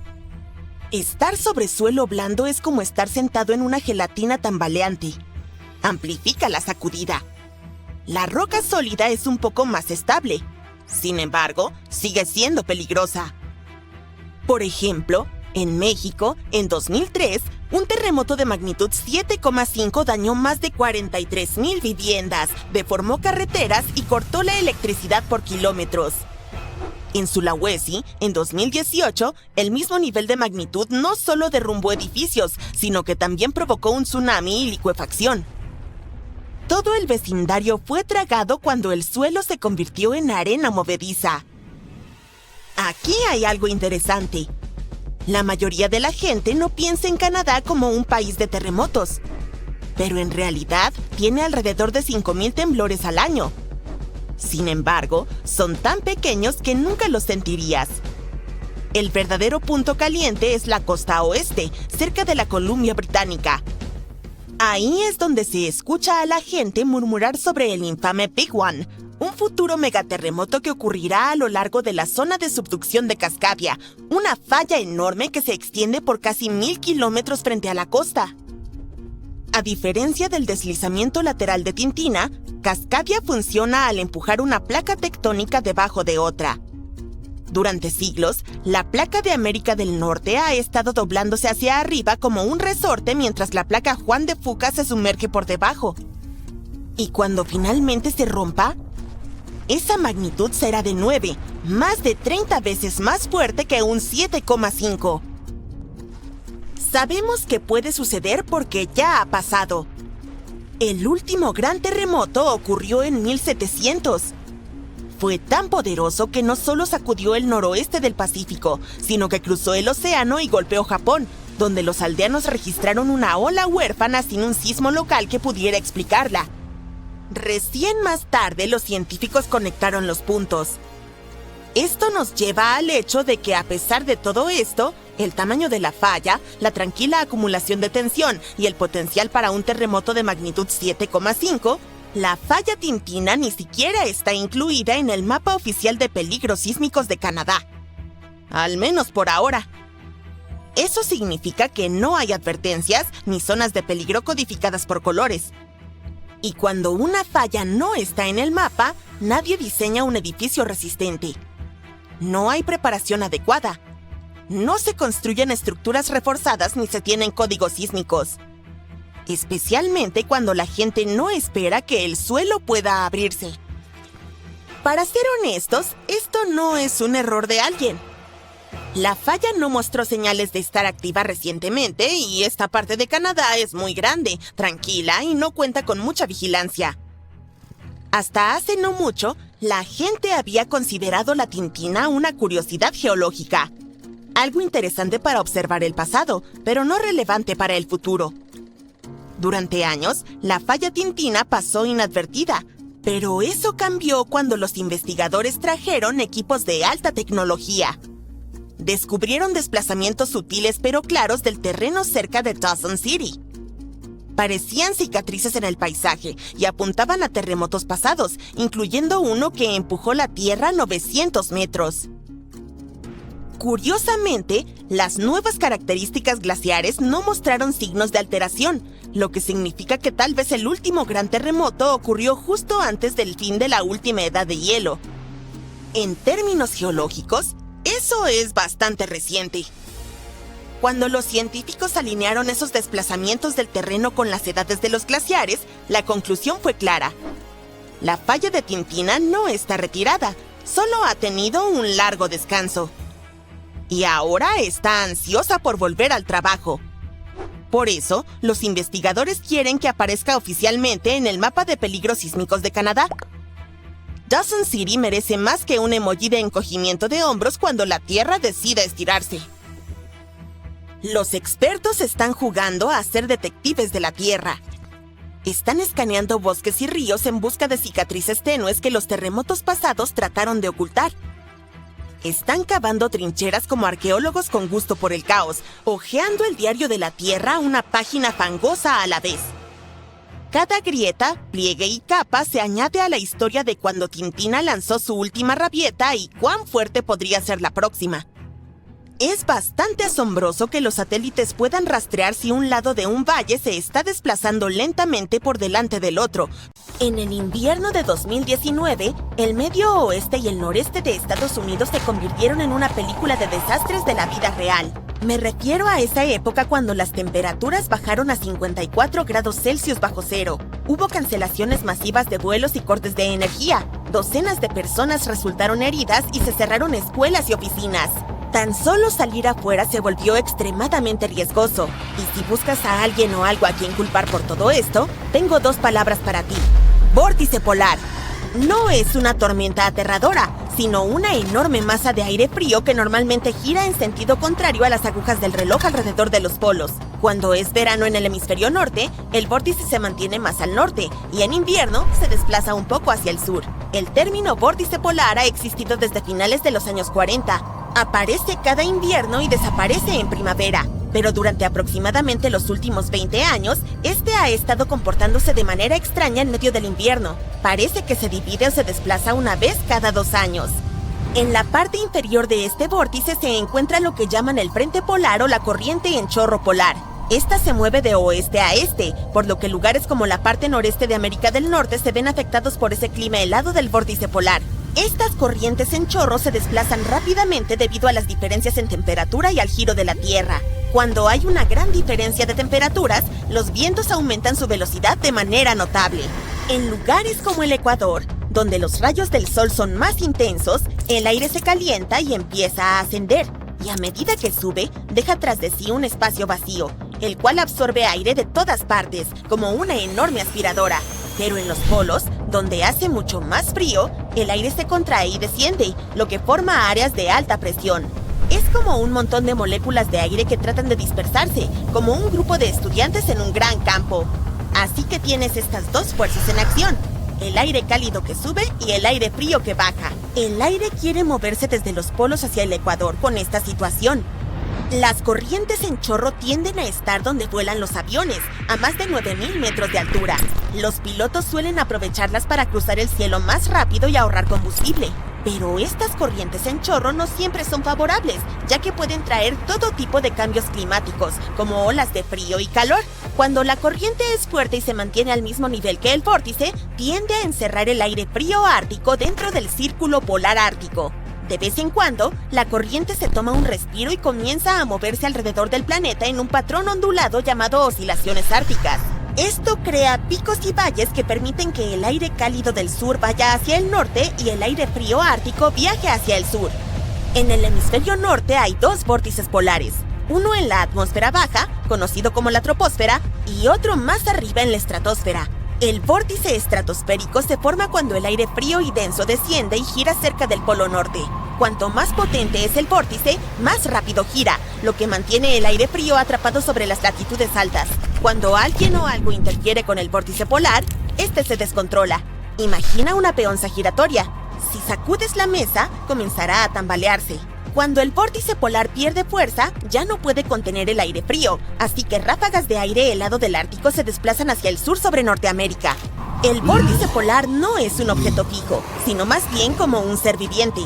[SPEAKER 1] Estar sobre suelo blando es como estar sentado en una gelatina tambaleante. Amplifica la sacudida. La roca sólida es un poco más estable. Sin embargo, sigue siendo peligrosa. Por ejemplo, en México, en 2003, Un terremoto de magnitud 7,5 dañó más de 43,000 viviendas, deformó carreteras y cortó la electricidad por kilómetros. En Sulawesi, en 2018, el mismo nivel de magnitud no solo derrumbó edificios, sino que también provocó un tsunami y licuefacción. Todo el vecindario fue tragado cuando el suelo se convirtió en arena movediza. Aquí hay algo interesante. La mayoría de la gente no piensa en Canadá como un país de terremotos, pero en realidad tiene alrededor de 5,000 temblores al año. Sin embargo, son tan pequeños que nunca los sentirías. El verdadero punto caliente es la costa oeste, cerca de la Columbia Británica. Ahí es donde se escucha a la gente murmurar sobre el infame Big One, un futuro megaterremoto que ocurrirá a lo largo de la zona de subducción de Cascadia, una falla enorme que se extiende por casi 1,000 kilómetros frente a la costa. A diferencia del deslizamiento lateral de Tintina, Cascadia funciona al empujar una placa tectónica debajo de otra. Durante siglos, la placa de América del Norte ha estado doblándose hacia arriba como un resorte mientras la placa Juan de Fuca se sumerge por debajo. Y cuando finalmente se rompa, esa magnitud será de 9, más de 30 veces más fuerte que un 7,5. Sabemos que puede suceder porque ya ha pasado. El último gran terremoto ocurrió en 1700. Fue tan poderoso que no solo sacudió el noroeste del Pacífico, sino que cruzó el océano y golpeó Japón, donde los aldeanos registraron una ola huérfana sin un sismo local que pudiera explicarla. Recién más tarde los científicos conectaron los puntos. Esto nos lleva al hecho de que a pesar de todo esto, el tamaño de la falla, la tranquila acumulación de tensión y el potencial para un terremoto de magnitud 7,5, la falla Tintina ni siquiera está incluida en el mapa oficial de peligros sísmicos de Canadá. Al menos por ahora. Eso significa que no hay advertencias ni zonas de peligro codificadas por colores. Y cuando una falla no está en el mapa, nadie diseña un edificio resistente. No hay preparación adecuada. No se construyen estructuras reforzadas ni se tienen códigos sísmicos. Especialmente cuando la gente no espera que el suelo pueda abrirse. Para ser honestos, esto no es un error de alguien. La falla no mostró señales de estar activa recientemente y esta parte de Canadá es muy grande, tranquila y no cuenta con mucha vigilancia. Hasta hace no mucho, la gente había considerado la Tintina una curiosidad geológica. Algo interesante para observar el pasado, pero no relevante para el futuro. Durante años, la falla Tintina pasó inadvertida, pero eso cambió cuando los investigadores trajeron equipos de alta tecnología. Descubrieron desplazamientos sutiles pero claros del terreno cerca de Dawson City. Parecían cicatrices en el paisaje y apuntaban a terremotos pasados, incluyendo uno que empujó la tierra 900 metros. Curiosamente, las nuevas características glaciares no mostraron signos de alteración, lo que significa que tal vez el último gran terremoto ocurrió justo antes del fin de la última edad de hielo. En términos geológicos, eso es bastante reciente. Cuando los científicos alinearon esos desplazamientos del terreno con las edades de los glaciares, la conclusión fue clara. La falla de Tintina no está retirada, solo ha tenido un largo descanso. Y ahora está ansiosa por volver al trabajo. Por eso, los investigadores quieren que aparezca oficialmente en el mapa de peligros sísmicos de Canadá. Dawson City merece más que un emoji de encogimiento de hombros cuando la Tierra decida estirarse. Los expertos están jugando a ser detectives de la Tierra. Están escaneando bosques y ríos en busca de cicatrices tenues que los terremotos pasados trataron de ocultar. Están cavando trincheras como arqueólogos con gusto por el caos, hojeando el diario de la Tierra una página fangosa a la vez. Cada grieta, pliegue y capa se añade a la historia de cuando Tintina lanzó su última rabieta y cuán fuerte podría ser la próxima. Es bastante asombroso que los satélites puedan rastrear si un lado de un valle se está desplazando lentamente por delante del otro. En el invierno de 2019, el medio oeste y el noreste de Estados Unidos se convirtieron en una película de desastres de la vida real. Me refiero a esa época cuando las temperaturas bajaron a 54 grados Celsius bajo cero. Hubo cancelaciones masivas de vuelos y cortes de energía. Docenas de personas resultaron heridas y se cerraron escuelas y oficinas. Tan solo salir afuera se volvió extremadamente riesgoso. Y si buscas a alguien o algo a quien culpar por todo esto, tengo dos palabras para ti. Vórtice polar. No es una tormenta aterradora, sino una enorme masa de aire frío que normalmente gira en sentido contrario a las agujas del reloj alrededor de los polos. Cuando es verano en el hemisferio norte, el vórtice se mantiene más al norte y en invierno se desplaza un poco hacia el sur. El término vórtice polar ha existido desde finales de los años 40. Aparece cada invierno y desaparece en primavera. Pero durante aproximadamente los últimos 20 años, este ha estado comportándose de manera extraña en medio del invierno. Parece que se divide o se desplaza una vez cada 2 años. En la parte inferior de este vórtice se encuentra lo que llaman el frente polar o la corriente en chorro polar. Esta se mueve de oeste a este, por lo que lugares como la parte noreste de América del Norte se ven afectados por ese clima helado del vórtice polar. Estas corrientes en chorro se desplazan rápidamente debido a las diferencias en temperatura y al giro de la Tierra. Cuando hay una gran diferencia de temperaturas, los vientos aumentan su velocidad de manera notable. En lugares como el Ecuador, donde los rayos del sol son más intensos, el aire se calienta y empieza a ascender, y a medida que sube, deja tras de sí un espacio vacío, el cual absorbe aire de todas partes, como una enorme aspiradora. Pero en los polos, donde hace mucho más frío, el aire se contrae y desciende, lo que forma áreas de alta presión. Es como un montón de moléculas de aire que tratan de dispersarse, como un grupo de estudiantes en un gran campo. Así que tienes estas dos fuerzas en acción, el aire cálido que sube y el aire frío que baja. El aire quiere moverse desde los polos hacia el Ecuador con esta situación. Las corrientes en chorro tienden a estar donde vuelan los aviones, a más de 9.000 metros de altura. Los pilotos suelen aprovecharlas para cruzar el cielo más rápido y ahorrar combustible. Pero estas corrientes en chorro no siempre son favorables, ya que pueden traer todo tipo de cambios climáticos, como olas de frío y calor. Cuando la corriente es fuerte y se mantiene al mismo nivel que el vórtice, tiende a encerrar el aire frío ártico dentro del círculo polar ártico. De vez en cuando, la corriente se toma un respiro y comienza a moverse alrededor del planeta en un patrón ondulado llamado oscilaciones árticas. Esto crea picos y valles que permiten que el aire cálido del sur vaya hacia el norte y el aire frío ártico viaje hacia el sur. En el hemisferio norte hay dos vórtices polares, uno en la atmósfera baja, conocido como la troposfera, y otro más arriba en la estratosfera. El vórtice estratosférico se forma cuando el aire frío y denso desciende y gira cerca del polo norte. Cuanto más potente es el vórtice, más rápido gira, lo que mantiene el aire frío atrapado sobre las latitudes altas. Cuando alguien o algo interfiere con el vórtice polar, este se descontrola. Imagina una peonza giratoria. Si sacudes la mesa, comenzará a tambalearse. Cuando el vórtice polar pierde fuerza, ya no puede contener el aire frío, así que ráfagas de aire helado del Ártico se desplazan hacia el sur sobre Norteamérica. El vórtice polar no es un objeto fijo, sino más bien como un ser viviente.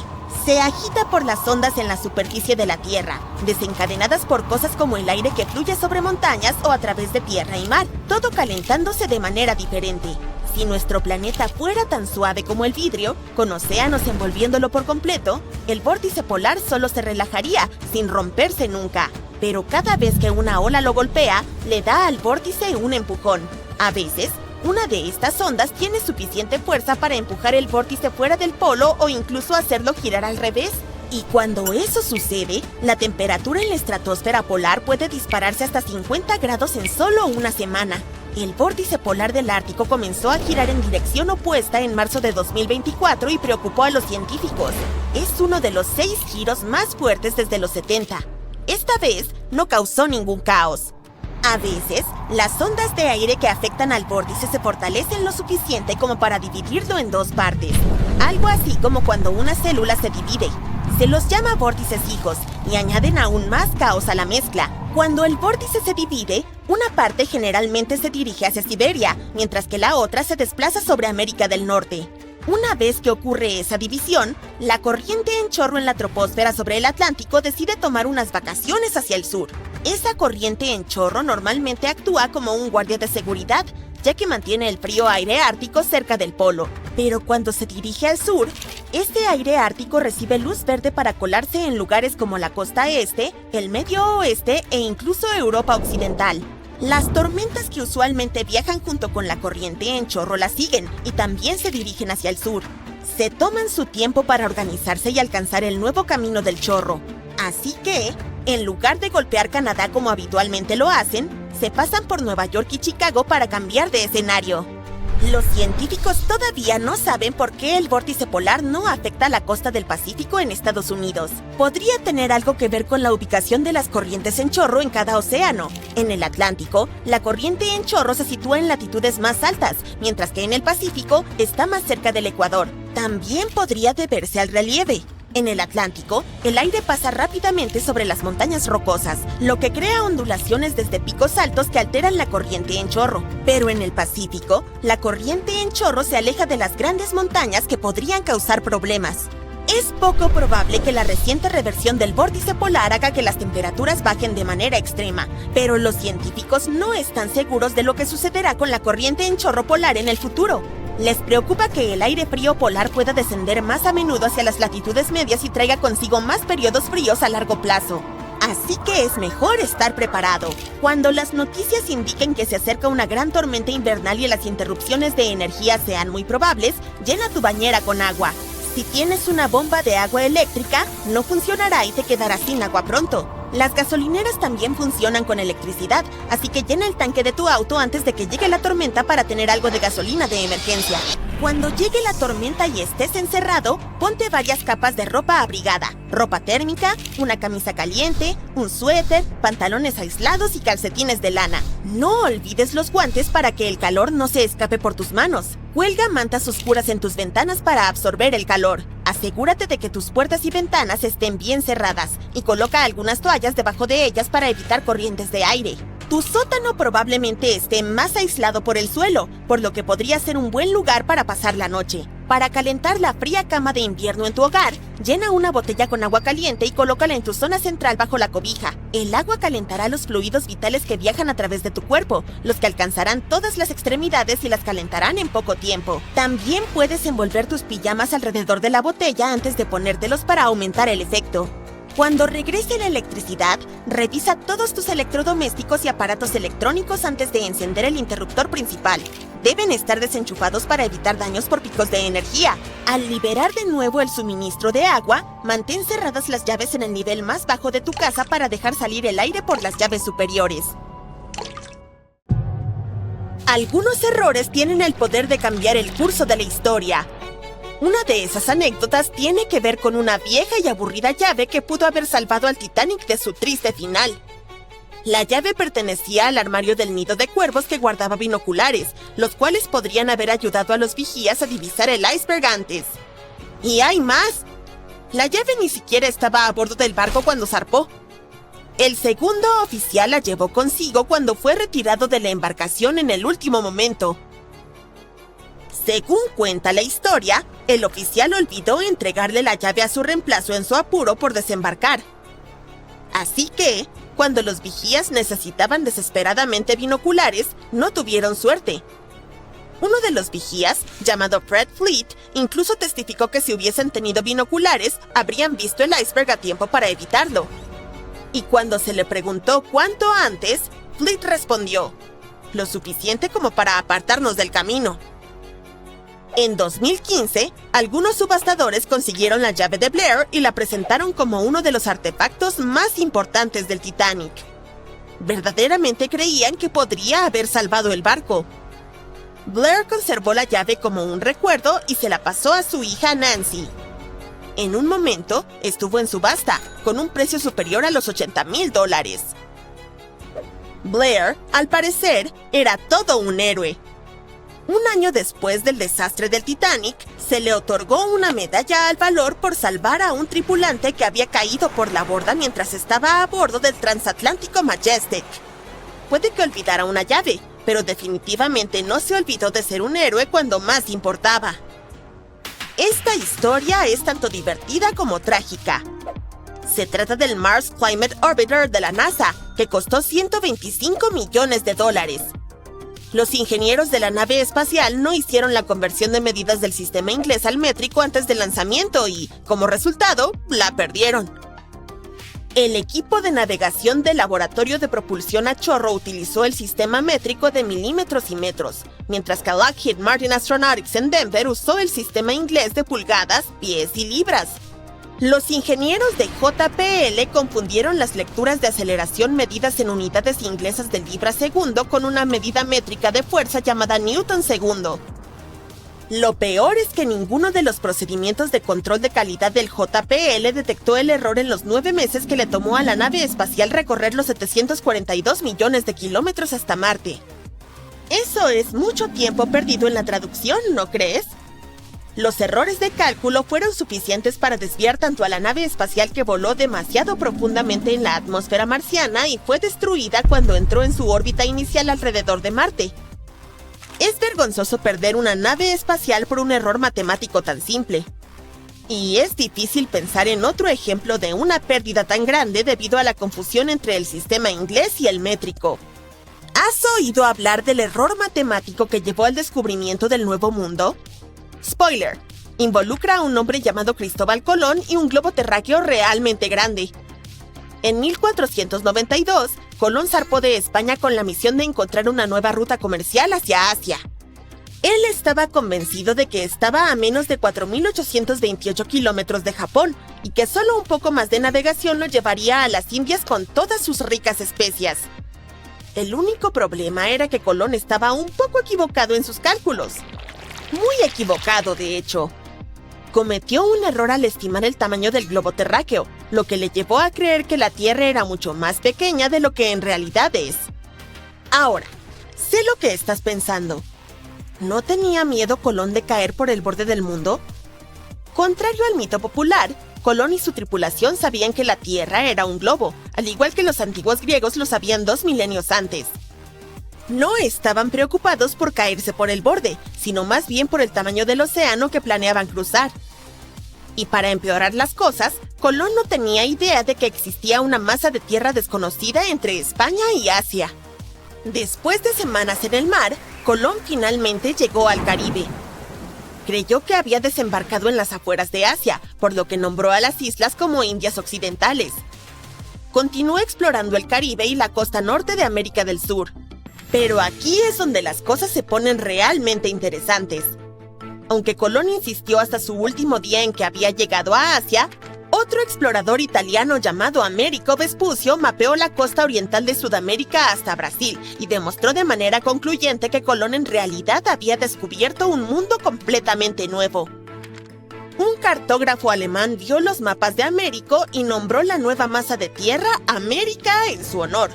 [SPEAKER 1] Se agita por las ondas en la superficie de la Tierra, desencadenadas por cosas como el aire que fluye sobre montañas o a través de tierra y mar, todo calentándose de manera diferente. Si nuestro planeta fuera tan suave como el vidrio, con océanos envolviéndolo por completo, el vórtice polar solo se relajaría, sin romperse nunca. Pero cada vez que una ola lo golpea, le da al vórtice un empujón. A veces, una de estas ondas tiene suficiente fuerza para empujar el vórtice fuera del polo o incluso hacerlo girar al revés. Y cuando eso sucede, la temperatura en la estratosfera polar puede dispararse hasta 50 grados en solo una semana. El vórtice polar del Ártico comenzó a girar en dirección opuesta en marzo de 2024 y preocupó a los científicos. Es uno de los 6 giros más fuertes desde los 70. Esta vez no causó ningún caos. A veces, las ondas de aire que afectan al vórtice se fortalecen lo suficiente como para dividirlo en 2 partes. Algo así como cuando una célula se divide. Se los llama vórtices hijos y añaden aún más caos a la mezcla. Cuando el vórtice se divide, una parte generalmente se dirige hacia Siberia, mientras que la otra se desplaza sobre América del Norte. Una vez que ocurre esa división, la corriente en chorro en la troposfera sobre el Atlántico decide tomar unas vacaciones hacia el sur. Esa corriente en chorro normalmente actúa como un guardia de seguridad, ya que mantiene el frío aire ártico cerca del polo. Pero cuando se dirige al sur, Este aire ártico recibe luz verde para colarse en lugares como la costa este, el medio oeste e incluso Europa occidental. Las tormentas que usualmente viajan junto con la corriente en chorro la siguen y también se dirigen hacia el sur. Se toman su tiempo para organizarse y alcanzar el nuevo camino del chorro. Así que, en lugar de golpear Canadá como habitualmente lo hacen, se pasan por Nueva York y Chicago para cambiar de escenario. Los científicos todavía no saben por qué el vórtice polar no afecta a la costa del Pacífico en Estados Unidos. Podría tener algo que ver con la ubicación de las corrientes en chorro en cada océano. En el Atlántico, la corriente en chorro se sitúa en latitudes más altas, mientras que en el Pacífico está más cerca del Ecuador. También podría deberse al relieve. En el Atlántico, el aire pasa rápidamente sobre las montañas rocosas, lo que crea ondulaciones desde picos altos que alteran la corriente en chorro. Pero en el Pacífico, la corriente en chorro se aleja de las grandes montañas que podrían causar problemas. Es poco probable que la reciente reversión del vórtice polar haga que las temperaturas bajen de manera extrema, pero los científicos no están seguros de lo que sucederá con la corriente en chorro polar en el futuro. Les preocupa que el aire frío polar pueda descender más a menudo hacia las latitudes medias y traiga consigo más periodos fríos a largo plazo. Así que es mejor estar preparado. Cuando las noticias indiquen que se acerca una gran tormenta invernal y las interrupciones de energía sean muy probables, llena tu bañera con agua. Si tienes una bomba de agua eléctrica, no funcionará y te quedarás sin agua pronto. Las gasolineras también funcionan con electricidad, así que llena el tanque de tu auto antes de que llegue la tormenta para tener algo de gasolina de emergencia. Cuando llegue la tormenta y estés encerrado, ponte varias capas de ropa abrigada, ropa térmica, una camisa caliente, un suéter, pantalones aislados y calcetines de lana. No olvides los guantes para que el calor no se escape por tus manos. Cuelga mantas oscuras en tus ventanas para absorber el calor. Asegúrate de que tus puertas y ventanas estén bien cerradas y coloca algunas toallas debajo de ellas para evitar corrientes de aire. Tu sótano probablemente esté más aislado por el suelo, por lo que podría ser un buen lugar para pasar la noche. Para calentar la fría cama de invierno en tu hogar, llena una botella con agua caliente y colócala en tu zona central bajo la cobija. El agua calentará los fluidos vitales que viajan a través de tu cuerpo, los que alcanzarán todas las extremidades y las calentarán en poco tiempo. También puedes envolver tus pijamas alrededor de la botella antes de ponértelos para aumentar el efecto. Cuando regrese la electricidad, revisa todos tus electrodomésticos y aparatos electrónicos antes de encender el interruptor principal. Deben estar desenchufados para evitar daños por picos de energía. Al liberar de nuevo el suministro de agua, mantén cerradas las llaves en el nivel más bajo de tu casa para dejar salir el aire por las llaves superiores. Algunos errores tienen el poder de cambiar el curso de la historia. Una de esas anécdotas tiene que ver con una vieja y aburrida llave que pudo haber salvado al Titanic de su triste final. La llave pertenecía al armario del nido de cuervos que guardaba binoculares, los cuales podrían haber ayudado a los vigías a divisar el iceberg antes. ¡Y hay más! La llave ni siquiera estaba a bordo del barco cuando zarpó. El segundo oficial la llevó consigo cuando fue retirado de la embarcación en el último momento. Según cuenta la historia, el oficial olvidó entregarle la llave a su reemplazo en su apuro por desembarcar. Así que, cuando los vigías necesitaban desesperadamente binoculares, no tuvieron suerte. Uno de los vigías, llamado Fred Fleet, incluso testificó que si hubiesen tenido binoculares, habrían visto el iceberg a tiempo para evitarlo. Y cuando se le preguntó cuánto antes, Fleet respondió: lo suficiente como para apartarnos del camino. En 2015, algunos subastadores consiguieron la llave de Blair y la presentaron como uno de los artefactos más importantes del Titanic. Verdaderamente creían que podría haber salvado el barco. Blair conservó la llave como un recuerdo y se la pasó a su hija Nancy. En un momento, estuvo en subasta, con un precio superior a los $80,000. Blair, al parecer, era todo un héroe. Un año después del desastre del Titanic, se le otorgó una medalla al valor por salvar a un tripulante que había caído por la borda mientras estaba a bordo del transatlántico Majestic. Puede que olvidara una llave, pero definitivamente no se olvidó de ser un héroe cuando más importaba. Esta historia es tanto divertida como trágica. Se trata del Mars Climate Orbiter de la NASA, que costó $125 millones. Los ingenieros de la nave espacial no hicieron la conversión de medidas del sistema inglés al métrico antes del lanzamiento y, como resultado, la perdieron. El equipo de navegación del Laboratorio de Propulsión a Chorro utilizó el sistema métrico de milímetros y metros, mientras que Lockheed Martin Astronautics en Denver usó el sistema inglés de pulgadas, pies y libras. Los ingenieros de JPL confundieron las lecturas de aceleración medidas en unidades inglesas de libra segundo con una medida métrica de fuerza llamada Newton segundo. Lo peor es que ninguno de los procedimientos de control de calidad del JPL detectó el error en los 9 meses que le tomó a la nave espacial recorrer los 742 millones de kilómetros hasta Marte. Eso es mucho tiempo perdido en la traducción, ¿no crees? Los errores de cálculo fueron suficientes para desviar tanto a la nave espacial que voló demasiado profundamente en la atmósfera marciana y fue destruida cuando entró en su órbita inicial alrededor de Marte. Es vergonzoso perder una nave espacial por un error matemático tan simple. Y es difícil pensar en otro ejemplo de una pérdida tan grande debido a la confusión entre el sistema inglés y el métrico. ¿Has oído hablar del error matemático que llevó al descubrimiento del Nuevo Mundo? Spoiler: involucra a un hombre llamado Cristóbal Colón y un globo terráqueo realmente grande. En 1492, Colón zarpó de España con la misión de encontrar una nueva ruta comercial hacia Asia. Él estaba convencido de que estaba a menos de 4.828 kilómetros de Japón y que solo un poco más de navegación lo llevaría a las Indias con todas sus ricas especias. El único problema era que Colón estaba un poco equivocado en sus cálculos. Muy equivocado, de hecho. Cometió un error al estimar el tamaño del globo terráqueo, lo que le llevó a creer que la Tierra era mucho más pequeña de lo que en realidad es. Ahora, sé lo que estás pensando. ¿No tenía miedo Colón de caer por el borde del mundo? Contrario al mito popular, Colón y su tripulación sabían que la Tierra era un globo, al igual que los antiguos griegos lo sabían 2 milenios antes. No estaban preocupados por caerse por el borde, sino más bien por el tamaño del océano que planeaban cruzar. Y para empeorar las cosas, Colón no tenía idea de que existía una masa de tierra desconocida entre España y Asia. Después de semanas en el mar, Colón finalmente llegó al Caribe. Creyó que había desembarcado en las afueras de Asia, por lo que nombró a las islas como Indias Occidentales. Continuó explorando el Caribe y la costa norte de América del Sur. Pero aquí es donde las cosas se ponen realmente interesantes. Aunque Colón insistió hasta su último día en que había llegado a Asia, otro explorador italiano llamado Americo Vespucio mapeó la costa oriental de Sudamérica hasta Brasil y demostró de manera concluyente que Colón en realidad había descubierto un mundo completamente nuevo. Un cartógrafo alemán vio los mapas de Américo y nombró la nueva masa de tierra América en su honor.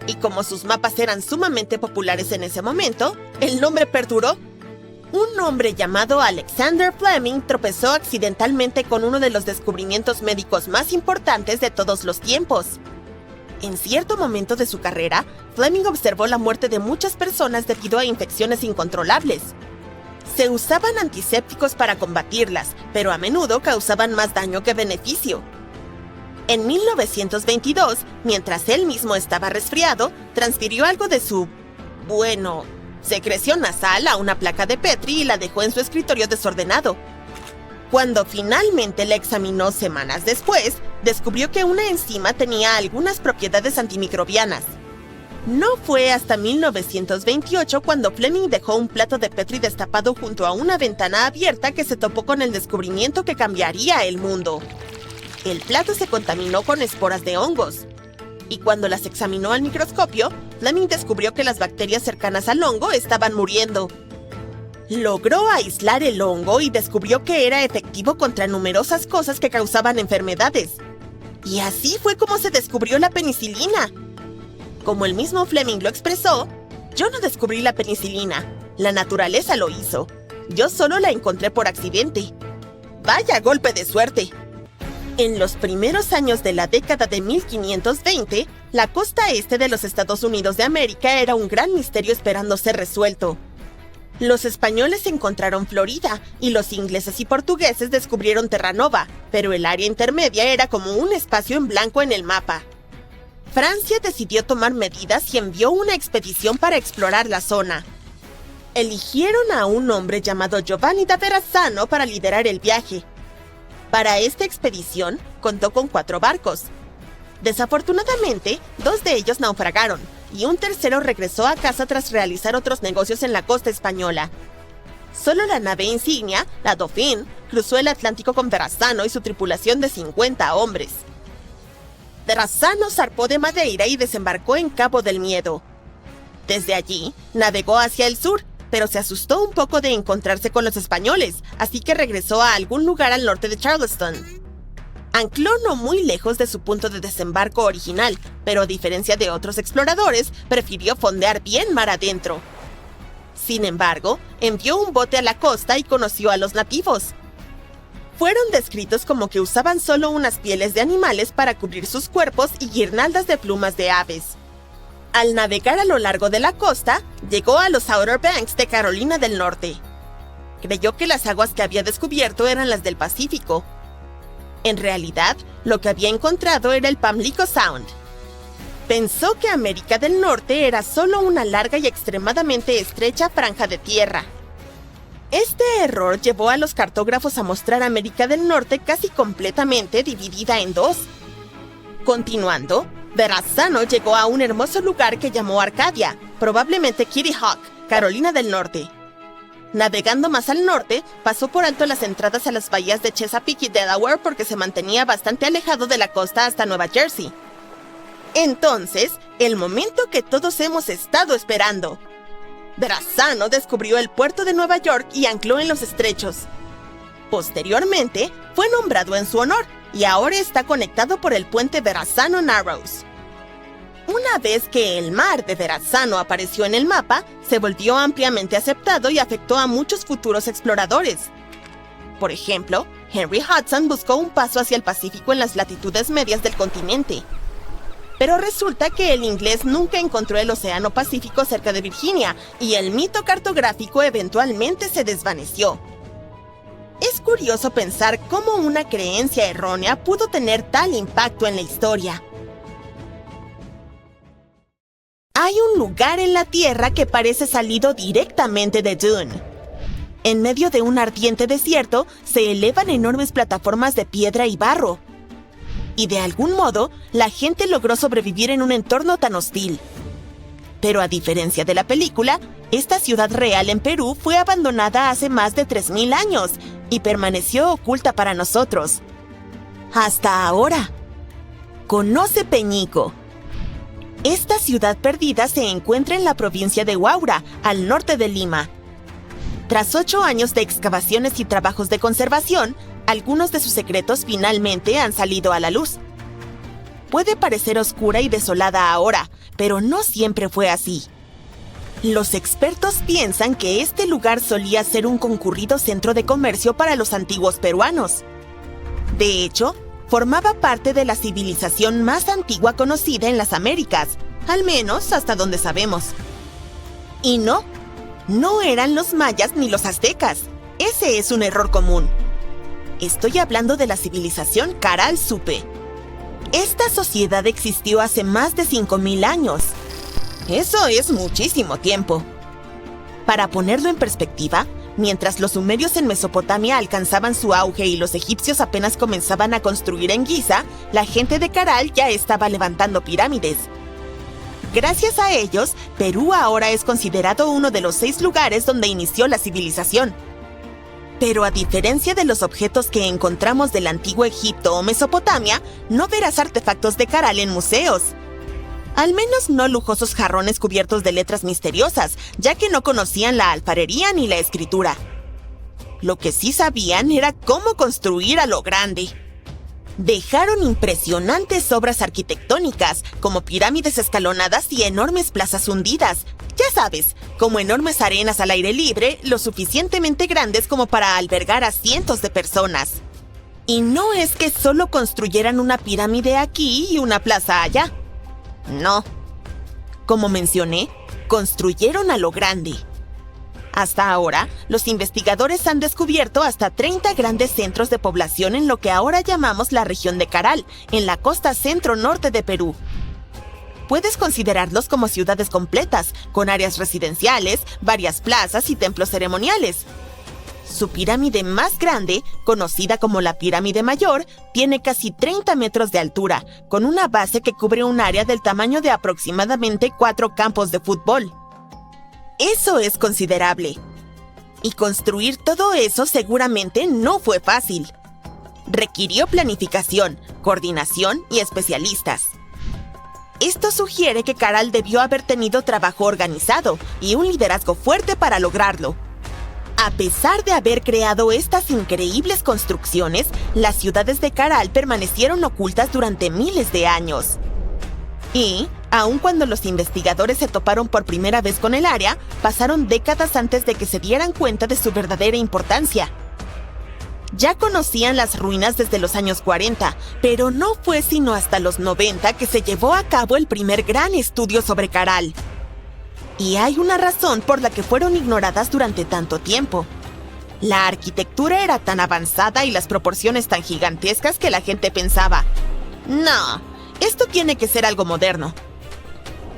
[SPEAKER 1] Y como sus mapas eran sumamente populares en ese momento, el nombre perduró. Un hombre llamado Alexander Fleming tropezó accidentalmente con uno de los descubrimientos médicos más importantes de todos los tiempos. En cierto momento de su carrera, Fleming observó la muerte de muchas personas debido a infecciones incontrolables. Se usaban antisépticos para combatirlas, pero a menudo causaban más daño que beneficio. En 1922, mientras él mismo estaba resfriado, transfirió algo de su, secreción nasal a una placa de Petri y la dejó en su escritorio desordenado. Cuando finalmente la examinó semanas después, descubrió que una enzima tenía algunas propiedades antimicrobianas. No fue hasta 1928 cuando Fleming dejó un plato de Petri destapado junto a una ventana abierta que se topó con el descubrimiento que cambiaría el mundo. El plato se contaminó con esporas de hongos. Y cuando las examinó al microscopio, Fleming descubrió que las bacterias cercanas al hongo estaban muriendo. Logró aislar el hongo y descubrió que era efectivo contra numerosas cosas que causaban enfermedades. Y así fue como se descubrió la penicilina. Como el mismo Fleming lo expresó, yo no descubrí la penicilina, la naturaleza lo hizo. Yo solo la encontré por accidente. ¡Vaya golpe de suerte! En los primeros años de la década de 1520, la costa este de los Estados Unidos de América era un gran misterio esperando ser resuelto. Los españoles encontraron Florida y los ingleses y portugueses descubrieron Terranova, pero el área intermedia era como un espacio en blanco en el mapa. Francia decidió tomar medidas y envió una expedición para explorar la zona. Eligieron a un hombre llamado Giovanni da Verrazzano para liderar el viaje. Para esta expedición, contó con 4 barcos. Desafortunadamente, 2 de ellos naufragaron, y un tercero regresó a casa tras realizar otros negocios en la costa española. Solo la nave insignia, la Dauphin, cruzó el Atlántico con Verrazzano y su tripulación de 50 hombres. Verrazzano zarpó de Madeira y desembarcó en Cabo del Miedo. Desde allí, navegó hacia el sur, pero se asustó un poco de encontrarse con los españoles, así que regresó a algún lugar al norte de Charleston. Ancló no muy lejos de su punto de desembarco original, pero a diferencia de otros exploradores, prefirió fondear bien mar adentro. Sin embargo, envió un bote a la costa y conoció a los nativos. Fueron descritos como que usaban solo unas pieles de animales para cubrir sus cuerpos y guirnaldas de plumas de aves. Al navegar a lo largo de la costa, llegó a los Outer Banks de Carolina del Norte. Creyó que las aguas que había descubierto eran las del Pacífico. En realidad, lo que había encontrado era el Pamlico Sound. Pensó que América del Norte era solo una larga y extremadamente estrecha franja de tierra. Este error llevó a los cartógrafos a mostrar América del Norte casi completamente dividida en 2. Continuando, Verrazzano llegó a un hermoso lugar que llamó Arcadia, probablemente Kitty Hawk, Carolina del Norte. Navegando más al norte, pasó por alto las entradas a las bahías de Chesapeake y Delaware porque se mantenía bastante alejado de la costa hasta Nueva Jersey. Entonces, el momento que todos hemos estado esperando. Verrazzano descubrió el puerto de Nueva York y ancló en los estrechos. Posteriormente, fue nombrado en su honor y ahora está conectado por el puente Verrazzano Narrows. Una vez que el mar de Verrazzano apareció en el mapa, se volvió ampliamente aceptado y afectó a muchos futuros exploradores. Por ejemplo, Henry Hudson buscó un paso hacia el Pacífico en las latitudes medias del continente. Pero resulta que el inglés nunca encontró el Océano Pacífico cerca de Virginia y el mito cartográfico eventualmente se desvaneció. Es curioso pensar cómo una creencia errónea pudo tener tal impacto en la historia. Hay un lugar en la Tierra que parece salido directamente de Dune. En medio de un ardiente desierto se elevan enormes plataformas de piedra y barro. Y de algún modo, la gente logró sobrevivir en un entorno tan hostil. Pero a diferencia de la película, esta ciudad real en Perú fue abandonada hace más de 3000 años y permaneció oculta para nosotros. Hasta ahora. Conoce Peñico. Esta ciudad perdida se encuentra en la provincia de Huaura, al norte de Lima. Tras 8 años de excavaciones y trabajos de conservación, algunos de sus secretos finalmente han salido a la luz. Puede parecer oscura y desolada ahora, pero no siempre fue así. Los expertos piensan que este lugar solía ser un concurrido centro de comercio para los antiguos peruanos. De hecho, formaba parte de la civilización más antigua conocida en las Américas, al menos hasta donde sabemos. Y no eran los mayas ni los aztecas. Ese es un error común. Estoy hablando de la civilización Caral Supe. Esta sociedad existió hace más de 5000 años. Eso es muchísimo tiempo. Para ponerlo en perspectiva, mientras los sumerios en Mesopotamia alcanzaban su auge y los egipcios apenas comenzaban a construir en Giza, la gente de Caral ya estaba levantando pirámides. Gracias a ellos, Perú ahora es considerado uno de los 6 lugares donde inició la civilización. Pero a diferencia de los objetos que encontramos del antiguo Egipto o Mesopotamia, no verás artefactos de Caral en museos. Al menos no lujosos jarrones cubiertos de letras misteriosas, ya que no conocían la alfarería ni la escritura. Lo que sí sabían era cómo construir a lo grande. Dejaron impresionantes obras arquitectónicas, como pirámides escalonadas y enormes plazas hundidas. Ya sabes, como enormes arenas al aire libre, lo suficientemente grandes como para albergar a cientos de personas. Y no es que solo construyeran una pirámide aquí y una plaza allá. No. Como mencioné, construyeron a lo grande. Hasta ahora, los investigadores han descubierto hasta 30 grandes centros de población en lo que ahora llamamos la región de Caral, en la costa centro-norte de Perú. puedes considerarlos como ciudades completas, con áreas residenciales, varias plazas y templos ceremoniales. Su pirámide más grande, conocida como la Pirámide Mayor, tiene casi 30 metros de altura, con una base que cubre un área del tamaño de aproximadamente 4 campos de fútbol. Eso es considerable. Y construir todo eso seguramente no fue fácil. Requirió planificación, coordinación y especialistas. Esto sugiere que Caral debió haber tenido trabajo organizado y un liderazgo fuerte para lograrlo. A pesar de haber creado estas increíbles construcciones, las ciudades de Caral permanecieron ocultas durante miles de años. Y, aun cuando los investigadores se toparon por primera vez con el área, pasaron décadas antes de que se dieran cuenta de su verdadera importancia. Ya conocían las ruinas desde los años 40, pero no fue sino hasta los 90 que se llevó a cabo el primer gran estudio sobre Caral. Y hay una razón por la que fueron ignoradas durante tanto tiempo. La arquitectura era tan avanzada y las proporciones tan gigantescas que la gente pensaba, no, esto tiene que ser algo moderno.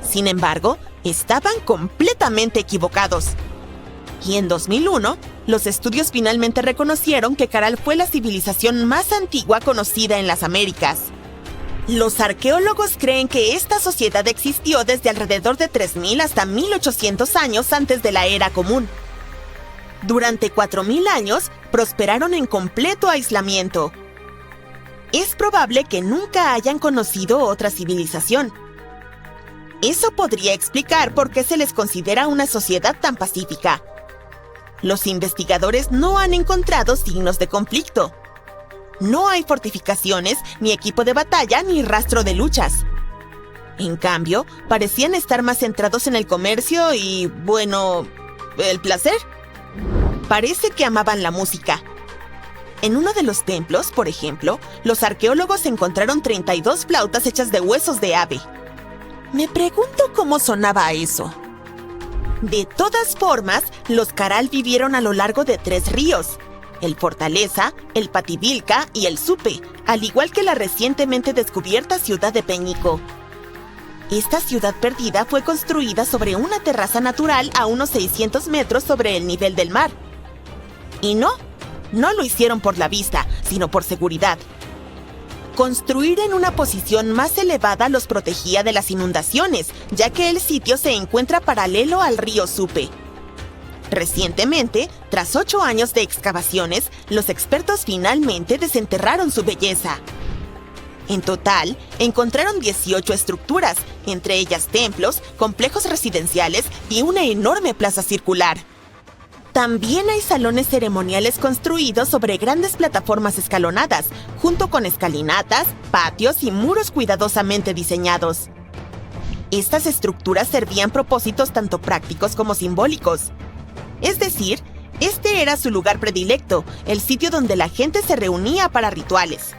[SPEAKER 1] Sin embargo, estaban completamente equivocados. Y en 2001, los estudios finalmente reconocieron que Caral fue la civilización más antigua conocida en las Américas. Los arqueólogos creen que esta sociedad existió desde alrededor de 3000 hasta 1800 años antes de la Era Común. Durante 4000 años, prosperaron en completo aislamiento. Es probable que nunca hayan conocido otra civilización. Eso podría explicar por qué se les considera una sociedad tan pacífica. Los investigadores no han encontrado signos de conflicto. No hay fortificaciones, ni equipo de batalla, ni rastro de luchas. En cambio, parecían estar más centrados en el comercio y, bueno, el placer. Parece que amaban la música. En uno de los templos, por ejemplo, los arqueólogos encontraron 32 flautas hechas de huesos de ave. Me pregunto cómo sonaba eso. De todas formas, los Caral vivieron a lo largo de 3 ríos: el Fortaleza, el Pativilca y el Supe, al igual que la recientemente descubierta ciudad de Peñico. Esta ciudad perdida fue construida sobre una terraza natural a unos 600 metros sobre el nivel del mar. Y no lo hicieron por la vista, sino por seguridad. Construir en una posición más elevada los protegía de las inundaciones, ya que el sitio se encuentra paralelo al río Supe. Recientemente, tras 8 años de excavaciones, los expertos finalmente desenterraron su belleza. En total, encontraron 18 estructuras, entre ellas templos, complejos residenciales y una enorme plaza circular. También hay salones ceremoniales construidos sobre grandes plataformas escalonadas, junto con escalinatas, patios y muros cuidadosamente diseñados. Estas estructuras servían propósitos tanto prácticos como simbólicos. Es decir, este era su lugar predilecto, el sitio donde la gente se reunía para rituales.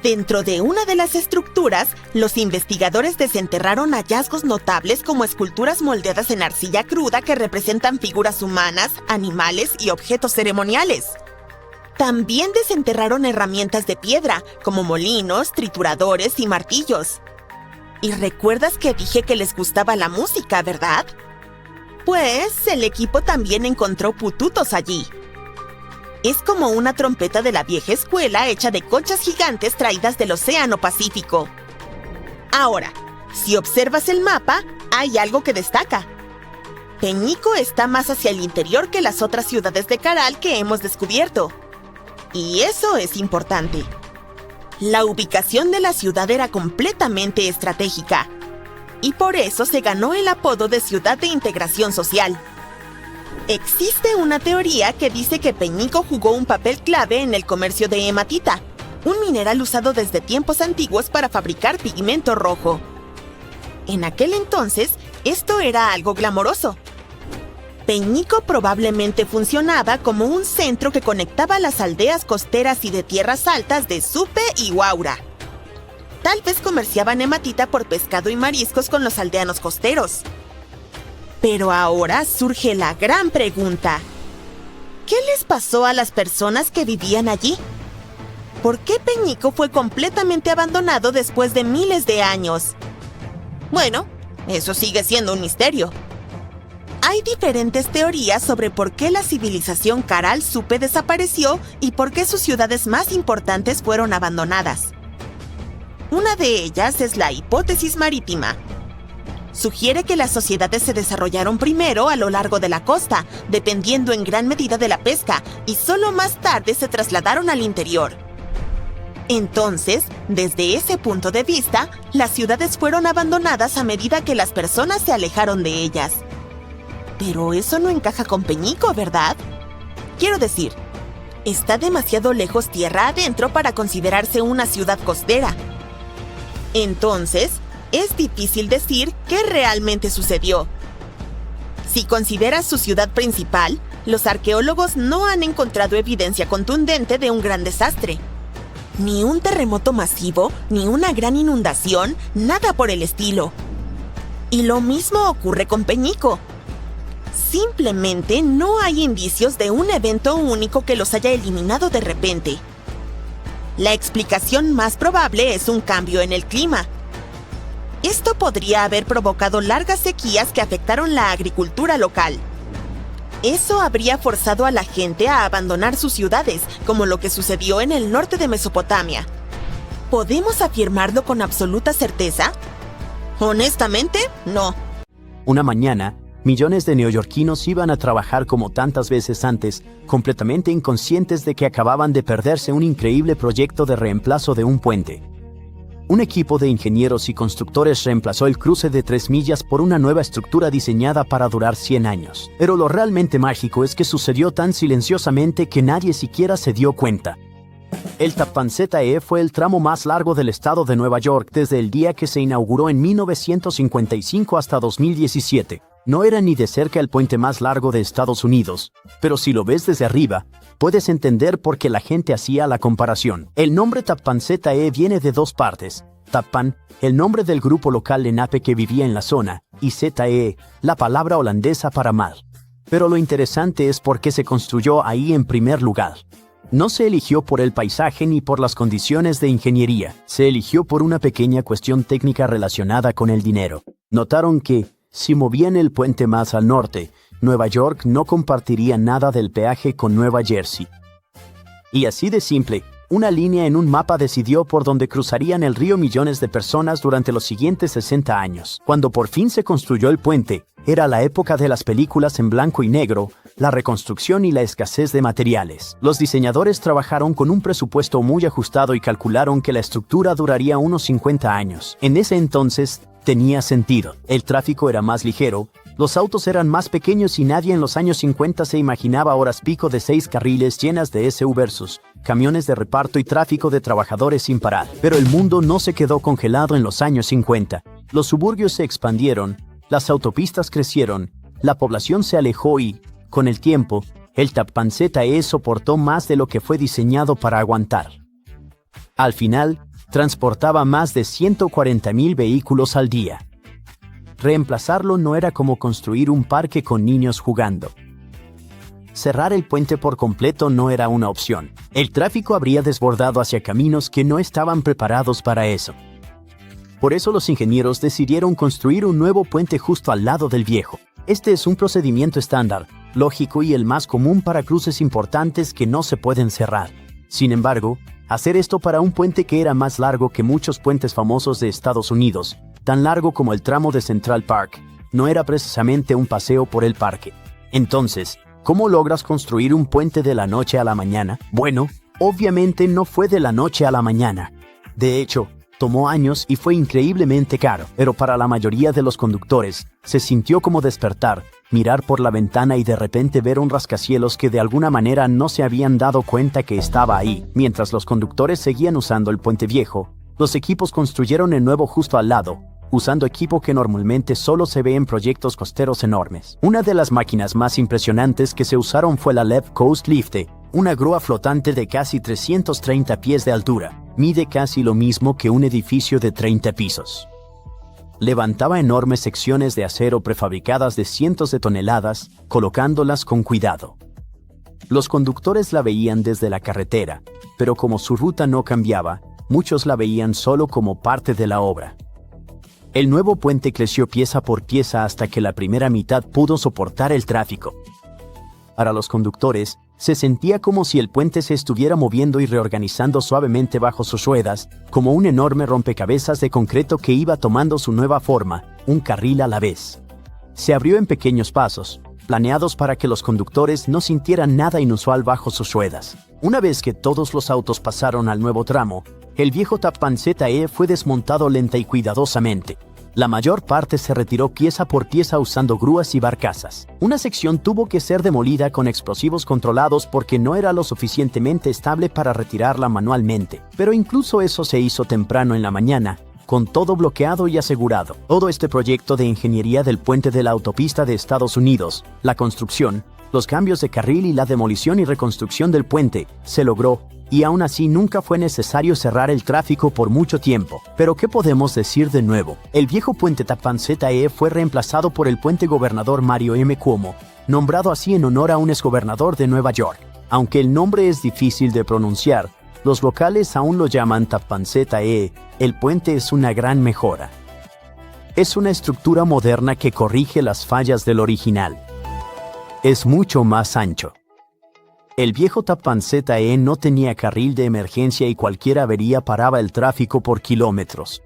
[SPEAKER 1] Dentro de una de las estructuras, los investigadores desenterraron hallazgos notables como esculturas moldeadas en arcilla cruda que representan figuras humanas, animales y objetos ceremoniales. También desenterraron herramientas de piedra, como molinos, trituradores y martillos. Y recuerdas que dije que les gustaba la música, ¿verdad? Pues el equipo también encontró pututos allí. Es como una trompeta de la vieja escuela hecha de conchas gigantes traídas del Océano Pacífico. Ahora, si observas el mapa, hay algo que destaca. Peñico está más hacia el interior que las otras ciudades de Caral que hemos descubierto. Y eso es importante. La ubicación de la ciudad era completamente estratégica. Y por eso se ganó el apodo de Ciudad de Integración Social. Existe una teoría que dice que Peñico jugó un papel clave en el comercio de hematita, un mineral usado desde tiempos antiguos para fabricar pigmento rojo. En aquel entonces, esto era algo glamoroso. Peñico probablemente funcionaba como un centro que conectaba las aldeas costeras y de tierras altas de Supe y Huaura. Tal vez comerciaban hematita por pescado y mariscos con los aldeanos costeros. Pero ahora surge la gran pregunta. ¿Qué les pasó a las personas que vivían allí? ¿Por qué Peñico fue completamente abandonado después de miles de años? Bueno, eso sigue siendo un misterio. Hay diferentes teorías sobre por qué la civilización Caral Supe desapareció y por qué sus ciudades más importantes fueron abandonadas. Una de ellas es la hipótesis marítima. Sugiere que las sociedades se desarrollaron primero a lo largo de la costa, dependiendo en gran medida de la pesca, y solo más tarde se trasladaron al interior. Entonces, desde ese punto de vista, las ciudades fueron abandonadas a medida que las personas se alejaron de ellas. Pero eso no encaja con Peñico, ¿verdad? Quiero decir, está demasiado lejos tierra adentro para considerarse una ciudad costera. Entonces, es difícil decir qué realmente sucedió. Si consideras su ciudad principal, los arqueólogos no han encontrado evidencia contundente de un gran desastre. Ni un terremoto masivo, ni una gran inundación, nada por el estilo. Y lo mismo ocurre con Peñico. Simplemente no hay indicios de un evento único que los haya eliminado de repente. La explicación más probable es un cambio en el clima. Esto podría haber provocado largas sequías que afectaron la agricultura local. Eso habría forzado a la gente a abandonar sus ciudades, como lo que sucedió en el norte de Mesopotamia. ¿Podemos afirmarlo con absoluta certeza? Honestamente, no.
[SPEAKER 3] Una mañana, millones de neoyorquinos iban a trabajar como tantas veces antes, completamente inconscientes de que acababan de perderse un increíble proyecto de reemplazo de un puente. Un equipo de ingenieros y constructores reemplazó el cruce de 3 millas por una nueva estructura diseñada para durar 100 años. Pero lo realmente mágico es que sucedió tan silenciosamente que nadie siquiera se dio cuenta. El Tappan Zee fue el tramo más largo del estado de Nueva York desde el día que se inauguró en 1955 hasta 2017. No era ni de cerca el puente más largo de Estados Unidos, pero si lo ves desde arriba, puedes entender por qué la gente hacía la comparación. El nombre Tappan Zee viene de 2 partes. Tappan, el nombre del grupo local Lenape que vivía en la zona, y Zee, la palabra holandesa para mar. Pero lo interesante es por qué se construyó ahí en primer lugar. No se eligió por el paisaje ni por las condiciones de ingeniería, se eligió por una pequeña cuestión técnica relacionada con el dinero. Notaron que, si movían el puente más al norte, Nueva York no compartiría nada del peaje con Nueva Jersey. Y así de simple, una línea en un mapa decidió por dónde cruzarían el río millones de personas durante los siguientes 60 años. Cuando por fin se construyó el puente, era la época de las películas en blanco y negro, la reconstrucción y la escasez de materiales. Los diseñadores trabajaron con un presupuesto muy ajustado y calcularon que la estructura duraría unos 50 años. En ese entonces, tenía sentido. El tráfico era más ligero, los autos eran más pequeños y nadie en los años 50 se imaginaba horas pico de 6 carriles llenas de SUVs, camiones de reparto y tráfico de trabajadores sin parar. Pero el mundo no se quedó congelado en los años 50. Los suburbios se expandieron, las autopistas crecieron, la población se alejó y, con el tiempo, el Tappan Zee soportó más de lo que fue diseñado para aguantar. Al final, transportaba más de 140,000 vehículos al día. Reemplazarlo no era como construir un parque con niños jugando. Cerrar el puente por completo no era una opción. El tráfico habría desbordado hacia caminos que no estaban preparados para eso. Por eso los ingenieros decidieron construir un nuevo puente justo al lado del viejo. Este es un procedimiento estándar, lógico y el más común para cruces importantes que no se pueden cerrar. Sin embargo, hacer esto para un puente que era más largo que muchos puentes famosos de Estados Unidos, tan largo como el tramo de Central Park, no era precisamente un paseo por el parque. Entonces, ¿cómo logras construir un puente de la noche a la mañana? Bueno, obviamente no fue de la noche a la mañana. De hecho, tomó años y fue increíblemente caro, pero para la mayoría de los conductores, se sintió como despertar, mirar por la ventana y de repente ver un rascacielos que de alguna manera no se habían dado cuenta que estaba ahí. Mientras los conductores seguían usando el puente viejo, los equipos construyeron el nuevo justo al lado, usando equipo que normalmente solo se ve en proyectos costeros enormes. Una de las máquinas más impresionantes que se usaron fue la Left Coast Lift, una grúa flotante de casi 330 pies de altura. Mide casi lo mismo que un edificio de 30 pisos. Levantaba enormes secciones de acero prefabricadas de cientos de toneladas, colocándolas con cuidado. Los conductores la veían desde la carretera, pero como su ruta no cambiaba, muchos la veían solo como parte de la obra. El nuevo puente creció pieza por pieza hasta que la primera mitad pudo soportar el tráfico. Para los conductores, se sentía como si el puente se estuviera moviendo y reorganizando suavemente bajo sus ruedas, como un enorme rompecabezas de concreto que iba tomando su nueva forma, un carril a la vez. Se abrió en pequeños pasos, planeados para que los conductores no sintieran nada inusual bajo sus ruedas. Una vez que todos los autos pasaron al nuevo tramo, el viejo Tappan Zee fue desmontado lenta y cuidadosamente. La mayor parte se retiró pieza por pieza usando grúas y barcazas. Una sección tuvo que ser demolida con explosivos controlados porque no era lo suficientemente estable para retirarla manualmente. Pero incluso eso se hizo temprano en la mañana, con todo bloqueado y asegurado. Todo este proyecto de ingeniería del puente de la autopista de Estados Unidos, la construcción, los cambios de carril y la demolición y reconstrucción del puente, se logró, y aún así nunca fue necesario cerrar el tráfico por mucho tiempo. Pero ¿qué podemos decir de nuevo? El viejo puente Tappan Zee fue reemplazado por el puente Gobernador Mario M. Cuomo, nombrado así en honor a un exgobernador de Nueva York. Aunque el nombre es difícil de pronunciar, los locales aún lo llaman Tappan Zee. El puente es una gran mejora. Es una estructura moderna que corrige las fallas del original. Es mucho más ancho. El viejo Tappan Zee no tenía carril de emergencia y cualquier avería paraba el tráfico por kilómetros.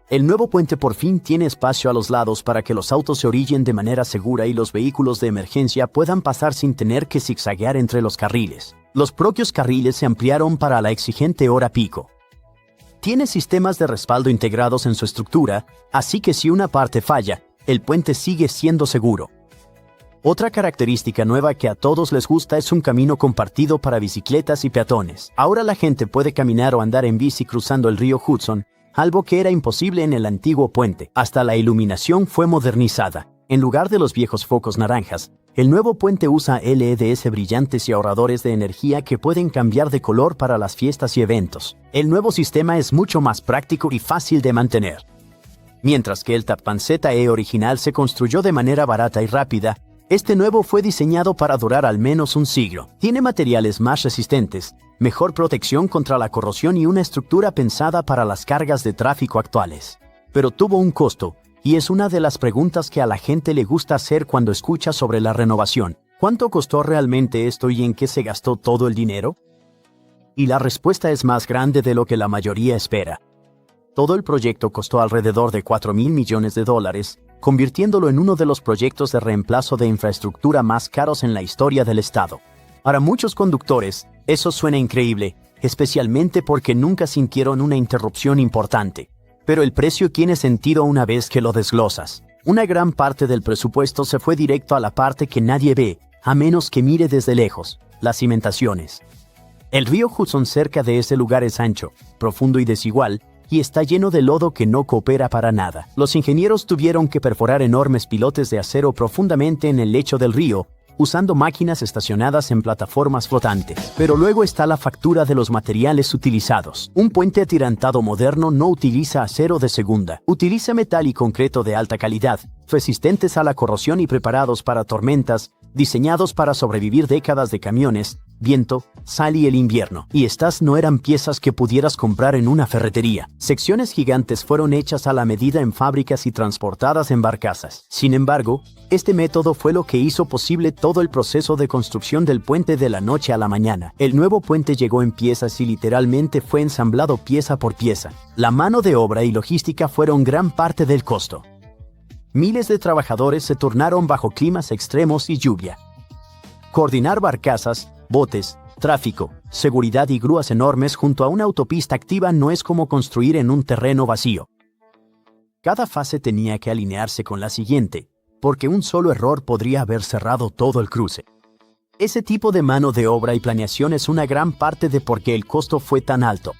[SPEAKER 3] El nuevo puente por fin tiene espacio a los lados para que los autos se orillen de manera segura y los vehículos de emergencia puedan pasar sin tener que zigzaguear entre los carriles. Los propios carriles se ampliaron para la exigente hora pico. Tiene sistemas de respaldo integrados en su estructura, así que si una parte falla, el puente sigue siendo seguro. Otra característica nueva que a todos les gusta es un camino compartido para bicicletas y peatones. Ahora la gente puede caminar o andar en bici cruzando el río Hudson, algo que era imposible en el antiguo puente. Hasta la iluminación fue modernizada. En lugar de los viejos focos naranjas, el nuevo puente usa LEDs brillantes y ahorradores de energía que pueden cambiar de color para las fiestas y eventos. El nuevo sistema es mucho más práctico y fácil de mantener. Mientras que el Tappan Zee original se construyó de manera barata y rápida, este nuevo fue diseñado para durar al menos un siglo. Tiene materiales más resistentes, mejor protección contra la corrosión y una estructura pensada para las cargas de tráfico actuales. Pero tuvo un costo, y es una de las preguntas que a la gente le gusta hacer cuando escucha sobre la renovación. ¿Cuánto costó realmente esto y en qué se gastó todo el dinero? Y la respuesta es más grande de lo que la mayoría espera. Todo el proyecto costó alrededor de $4.000 millones, convirtiéndolo en uno de los proyectos de reemplazo de infraestructura más caros en la historia del estado. Para muchos conductores, eso suena increíble, especialmente porque nunca sintieron una interrupción importante. Pero el precio tiene sentido una vez que lo desglosas. Una gran parte del presupuesto se fue directo a la parte que nadie ve, a menos que mire desde lejos, las cimentaciones. El río Hudson cerca de ese lugar es ancho, profundo y desigual, y está lleno de lodo que no coopera para nada. Los ingenieros tuvieron que perforar enormes pilotes de acero profundamente en el lecho del río, usando máquinas estacionadas en plataformas flotantes. Pero luego está la factura de los materiales utilizados. Un puente atirantado moderno no utiliza acero de segunda. Utiliza metal y concreto de alta calidad, resistentes a la corrosión y preparados para tormentas, diseñados para sobrevivir décadas de camiones, viento, sal y el invierno. Y estas no eran piezas que pudieras comprar en una ferretería. Secciones gigantes fueron hechas a la medida en fábricas y transportadas en barcazas. Sin embargo, este método fue lo que hizo posible todo el proceso de construcción del puente de la noche a la mañana. El nuevo puente llegó en piezas y literalmente fue ensamblado pieza por pieza. La mano de obra y logística fueron gran parte del costo. Miles de trabajadores se turnaron bajo climas extremos y lluvia. Coordinar barcazas, botes, tráfico, seguridad y grúas enormes junto a una autopista activa no es como construir en un terreno vacío. Cada fase tenía que alinearse con la siguiente, porque un solo error podría haber cerrado todo el cruce. Ese tipo de mano de obra y planeación es una gran parte de por qué el costo fue tan alto.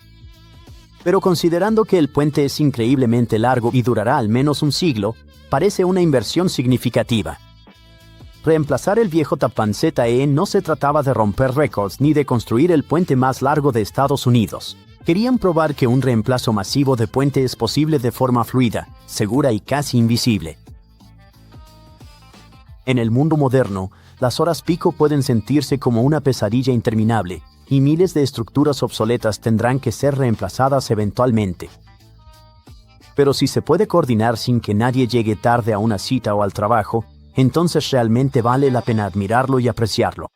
[SPEAKER 3] Pero considerando que el puente es increíblemente largo y durará al menos un siglo, parece una inversión significativa. Reemplazar el viejo Tappan Zee no se trataba de romper récords ni de construir el puente más largo de Estados Unidos. Querían probar que un reemplazo masivo de puente es posible de forma fluida, segura y casi invisible. En el mundo moderno, las horas pico pueden sentirse como una pesadilla interminable, y miles de estructuras obsoletas tendrán que ser reemplazadas eventualmente. Pero si se puede coordinar sin que nadie llegue tarde a una cita o al trabajo, entonces realmente vale la pena admirarlo y apreciarlo.